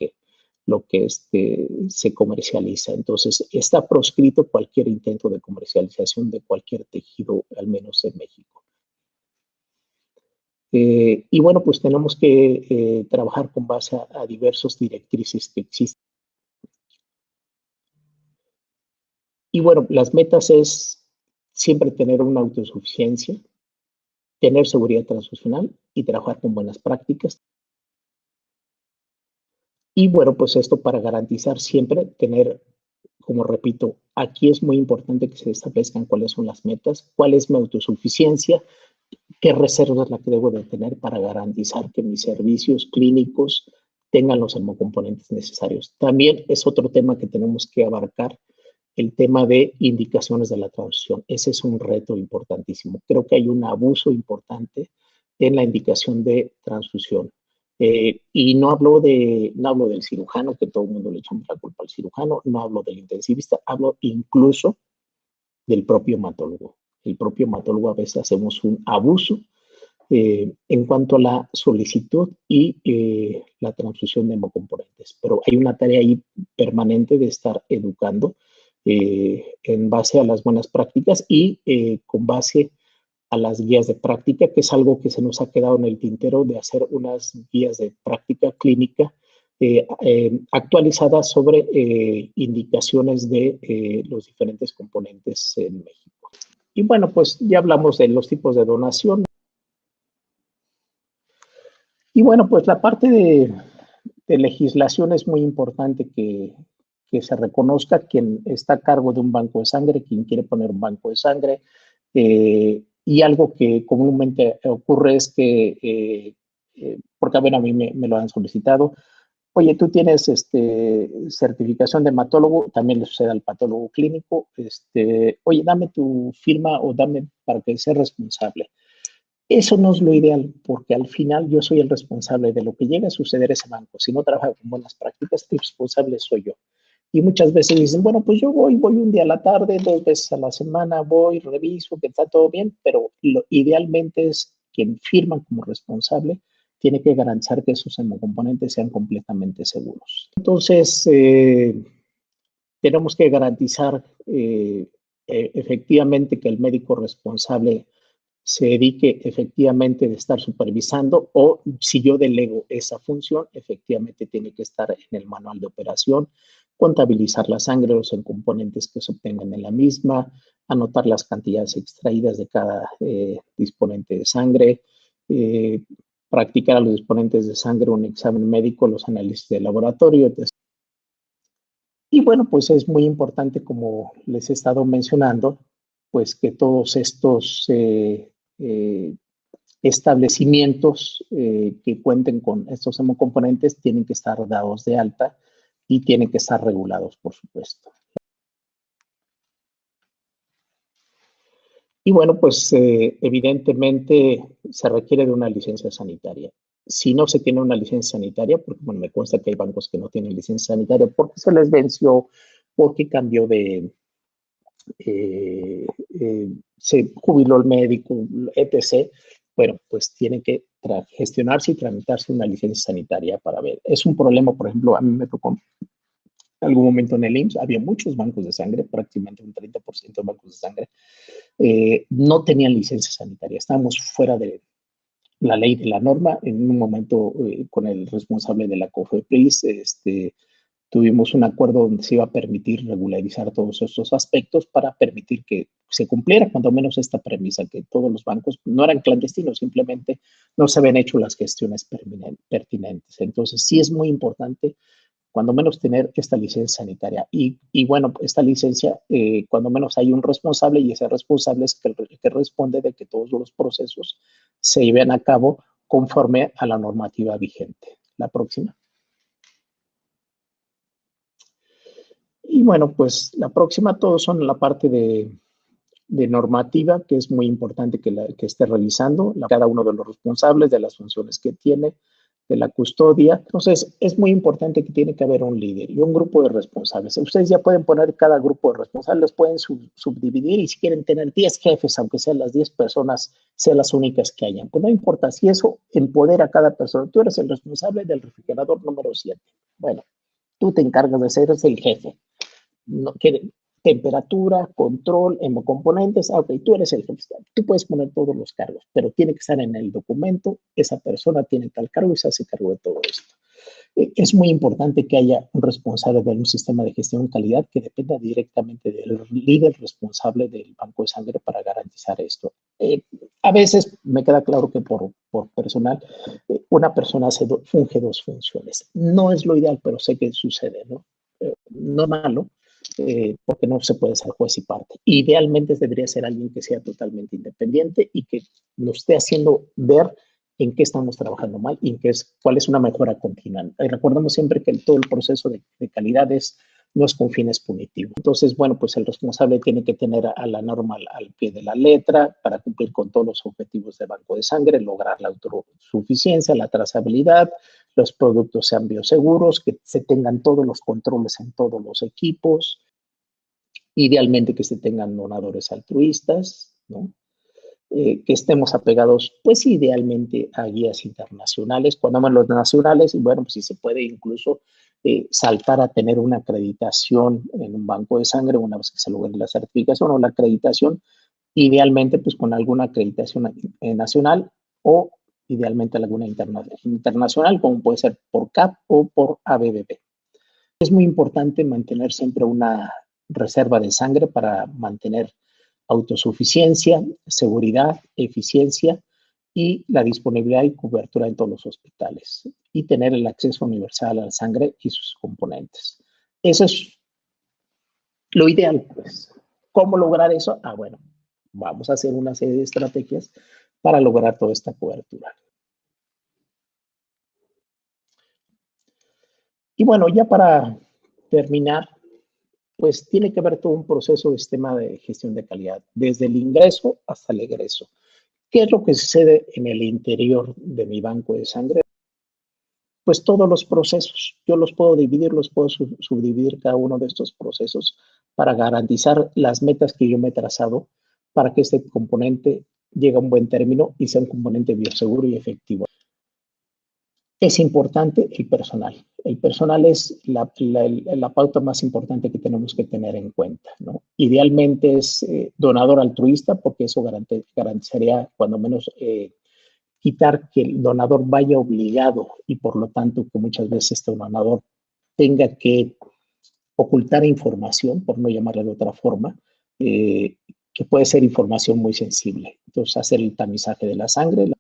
[SPEAKER 1] que se comercializa. Entonces, está proscrito cualquier intento de comercialización de cualquier tejido, al menos en México. Y bueno, pues tenemos que trabajar con base a diversas directrices que existen. Y bueno, las metas es siempre tener una autosuficiencia, tener seguridad transfusional y trabajar con buenas prácticas. Y bueno, pues esto para garantizar siempre tener, como repito, aquí es muy importante que se establezcan cuáles son las metas, cuál es mi autosuficiencia, qué reservas la que debo de tener para garantizar que mis servicios clínicos tengan los hemocomponentes necesarios. También es otro tema que tenemos que abarcar, el tema de indicaciones de la transfusión. Ese es un reto importantísimo. Creo que hay un abuso importante en la indicación de transfusión. Y no hablo del cirujano, que todo el mundo le echa la culpa al cirujano, no hablo del intensivista, hablo incluso del propio hematólogo. El propio hematólogo a veces hacemos un abuso en cuanto a la solicitud y la transfusión de hemocomponentes. Pero hay una tarea ahí permanente de estar educando en base a las buenas prácticas y con base a las guías de práctica, que es algo que se nos ha quedado en el tintero de hacer unas guías de práctica clínica actualizadas sobre indicaciones de los diferentes componentes en México. Y bueno, pues ya hablamos de los tipos de donación. Y bueno, pues la parte de legislación es muy importante que se reconozca quien está a cargo de un banco de sangre, quien quiere poner un banco de sangre. Y algo que comúnmente ocurre es que, porque a mí me lo han solicitado, oye, tú tienes certificación de hematólogo, también le sucede al patólogo clínico, oye, dame tu firma o dame para que sea responsable. Eso no es lo ideal, porque al final yo soy el responsable de lo que llega a suceder en ese banco. Si no trabaja con buenas prácticas, el responsable soy yo. Y muchas veces dicen, bueno, pues yo voy un día a la tarde, 2 veces a la semana, voy, reviso que está todo bien, pero idealmente es quien firma como responsable, tiene que garantizar que esos hemocomponentes sean completamente seguros. Entonces, tenemos que garantizar efectivamente que el médico responsable se dedique efectivamente de estar supervisando o si yo delego esa función, efectivamente tiene que estar en el manual de operación, contabilizar la sangre, los componentes que se obtengan en la misma, anotar las cantidades extraídas de cada disponente de sangre, practicar a los disponentes de sangre un examen médico, los análisis de laboratorio, etc. Y bueno, pues es muy importante, como les he estado mencionando, pues que todos estos establecimientos que cuenten con estos hemocomponentes tienen que estar dados de alta y tienen que estar regulados, por supuesto. Y bueno, pues evidentemente se requiere de una licencia sanitaria. Si no se tiene una licencia sanitaria, porque bueno, me consta que hay bancos que no tienen licencia sanitaria porque se les venció, porque cambió de, se jubiló el médico, etc. Bueno, pues tiene que gestionarse y tramitarse una licencia sanitaria para ver. Es un problema, por ejemplo, a mí me tocó en algún momento en el IMSS, había muchos bancos de sangre, prácticamente un 30% de bancos de sangre, no tenían licencia sanitaria, estábamos fuera de la ley de la norma. En un momento con el responsable de la COFEPRIS, tuvimos un acuerdo donde se iba a permitir regularizar todos estos aspectos para permitir que se cumpliera cuando menos esta premisa, que todos los bancos no eran clandestinos, simplemente no se habían hecho las gestiones pertinentes. Entonces sí es muy importante cuando menos tener esta licencia sanitaria. Y bueno, esta licencia, cuando menos hay un responsable y ese responsable es el que responde de que todos los procesos se lleven a cabo conforme a la normativa vigente. La próxima. Y bueno, pues la próxima todos son la parte de normativa, que es muy importante que esté revisando cada uno de los responsables, de las funciones que tiene, de la custodia. Entonces, es muy importante que tiene que haber un líder y un grupo de responsables. Ustedes ya pueden poner cada grupo de responsables, los pueden subdividir y si quieren tener 10 jefes, aunque sean las 10 personas, sean las únicas que hayan. Pues no importa, si eso empodera a cada persona. Tú eres el responsable del refrigerador número 7. Bueno, tú te encargas de ser el jefe. No, temperatura, control, hemocomponentes, ok, tú eres el jefe, tú puedes poner todos los cargos, pero tiene que estar en el documento, esa persona tiene tal cargo y se hace cargo de todo esto. Es muy importante que haya un responsable de un sistema de gestión de calidad que dependa directamente del líder responsable del banco de sangre para garantizar esto. A veces me queda claro que por personal, una persona funge dos funciones. No es lo ideal, pero sé que sucede, ¿no? No es malo, porque no se puede ser juez y parte. Idealmente debería ser alguien que sea totalmente independiente y que nos esté haciendo ver en qué estamos trabajando mal y cuál es una mejora continua. Recordemos siempre que todo el proceso de calidad no es con fines punitivos. Entonces, bueno, pues el responsable tiene que tener a la norma al pie de la letra para cumplir con todos los objetivos del banco de sangre, lograr la autosuficiencia, la trazabilidad, los productos sean bioseguros, que se tengan todos los controles en todos los equipos, idealmente que se tengan donadores altruistas, ¿no? Que estemos apegados, pues idealmente a guías internacionales, cuando más los nacionales, y bueno, pues si se puede incluso saltar a tener una acreditación en un banco de sangre una vez que se logre la certificación o la acreditación, idealmente pues con alguna acreditación nacional o idealmente alguna internacional, como puede ser por CAP o por ABBB. Es muy importante mantener siempre una reserva de sangre para mantener autosuficiencia, seguridad, eficiencia y la disponibilidad y cobertura en todos los hospitales y tener el acceso universal a la sangre y sus componentes. Eso es lo ideal, pues. ¿Cómo lograr eso? Bueno, vamos a hacer una serie de estrategias para lograr toda esta cobertura. Y bueno, ya para terminar, pues tiene que haber todo un proceso de sistema de gestión de calidad, desde el ingreso hasta el egreso. ¿Qué es lo que sucede en el interior de mi banco de sangre? Pues todos los procesos, yo los puedo dividir, los puedo subdividir cada uno de estos procesos para garantizar las metas que yo me he trazado para que este componente llegue a un buen término y sea un componente bioseguro y efectivo. Es importante el personal. El personal es la pauta más importante que tenemos que tener en cuenta, ¿no? Idealmente es donador altruista porque eso garantizaría cuando menos quitar que el donador vaya obligado y por lo tanto que muchas veces este donador tenga que ocultar información, por no llamarla de otra forma, que puede ser información muy sensible. Entonces, hacer el tamizaje de la sangre.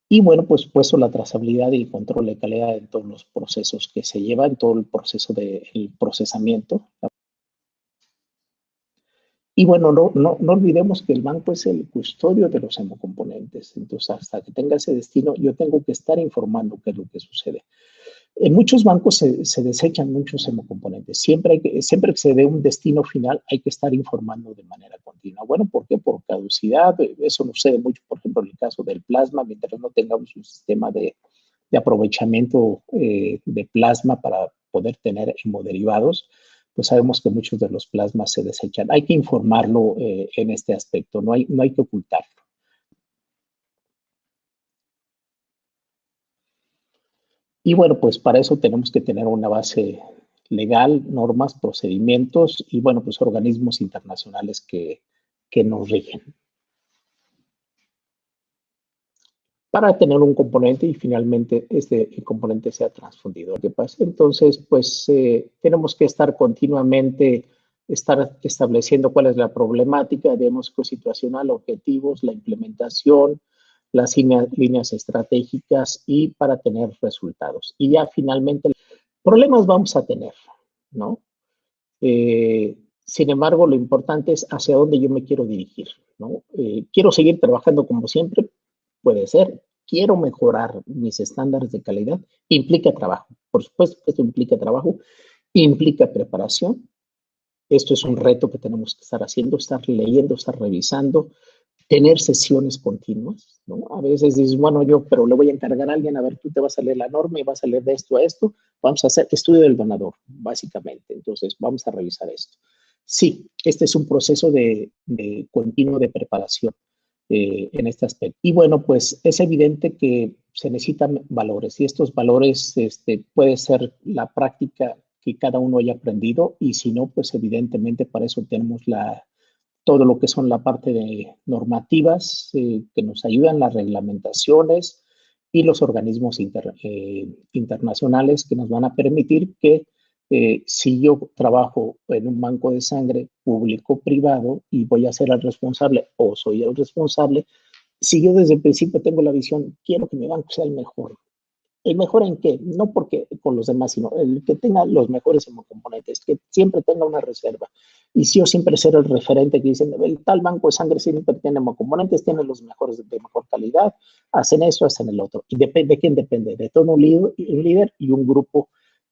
[SPEAKER 1] Y bueno, pues puesto la trazabilidad y el control de calidad en todos los procesos que se lleva, en todo el proceso del procesamiento. Y bueno, no olvidemos que el banco es el custodio de los hemocomponentes. Entonces, hasta que tenga ese destino, yo tengo que estar informando qué es lo que sucede. En muchos bancos se desechan muchos hemocomponentes. Siempre que se dé un destino final, hay que estar informando de manera continua. Bueno, ¿por qué? Por caducidad. Eso no sucede mucho, por ejemplo, en el caso del plasma, mientras no tengamos un sistema de aprovechamiento de plasma para poder tener hemoderivados, pues sabemos que muchos de los plasmas se desechan. Hay que informarlo en este aspecto, no hay que ocultarlo. Y bueno, pues para eso tenemos que tener una base legal, normas, procedimientos y bueno, pues organismos internacionales que nos rigen. Para tener un componente y finalmente este componente sea transfundido. ¿Qué pasa? Entonces, pues tenemos que estar continuamente estableciendo cuál es la problemática, diagnóstico situacional, objetivos, la implementación, las líneas estratégicas y para tener resultados. Y ya finalmente, problemas vamos a tener, ¿no? Sin embargo, lo importante es hacia dónde yo me quiero dirigir, ¿no? Quiero seguir trabajando como siempre, puede ser. Quiero mejorar mis estándares de calidad, implica trabajo. Por supuesto que esto implica trabajo, implica preparación. Esto es un reto que tenemos que estar haciendo, estar leyendo, estar revisando, tener sesiones continuas, ¿no? A veces dices, bueno, pero le voy a encargar a alguien, a ver, tú te vas a leer la norma y vas a leer de esto a esto, vamos a hacer estudio del donador, básicamente, entonces vamos a revisar esto. Sí, este es un proceso de continuo de preparación en este aspecto. Y bueno, pues es evidente que se necesitan valores y estos valores puede ser la práctica que cada uno haya aprendido y si no, pues evidentemente para eso tenemos todo lo que son la parte de normativas que nos ayudan, las reglamentaciones y los organismos internacionales que nos van a permitir que si yo trabajo en un banco de sangre público-privado y voy a ser el responsable o soy el responsable, si yo desde el principio tengo la visión, quiero que mi banco sea el mejor. ¿El mejor en qué? No porque con los demás, sino el que tenga los mejores hemocomponentes, que siempre tenga una reserva. Y si yo siempre ser el referente que dicen, el tal banco de sangre siempre tiene hemocomponentes, tiene los mejores de mejor calidad, hacen eso, hacen el otro. ¿Y de quién depende? De todo un líder y un grupo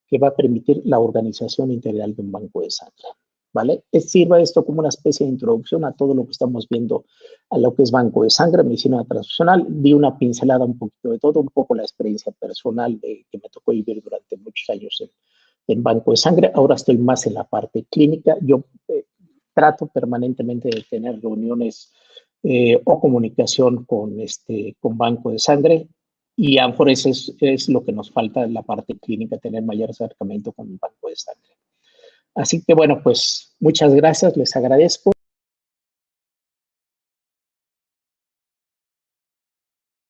[SPEAKER 1] que va a permitir la organización integral de un banco de sangre. ¿Vale? Sirva esto como una especie de introducción a todo lo que estamos viendo a lo que es banco de sangre, medicina transfusional. Di una pincelada un poquito de todo, un poco la experiencia personal que me tocó vivir durante muchos años en banco de sangre. Ahora estoy más en la parte clínica. Yo trato permanentemente de tener reuniones o comunicación con banco de sangre y a lo mejor eso es lo que nos falta en la parte clínica, tener mayor acercamiento con el banco de sangre. Así que bueno, pues muchas gracias, les agradezco.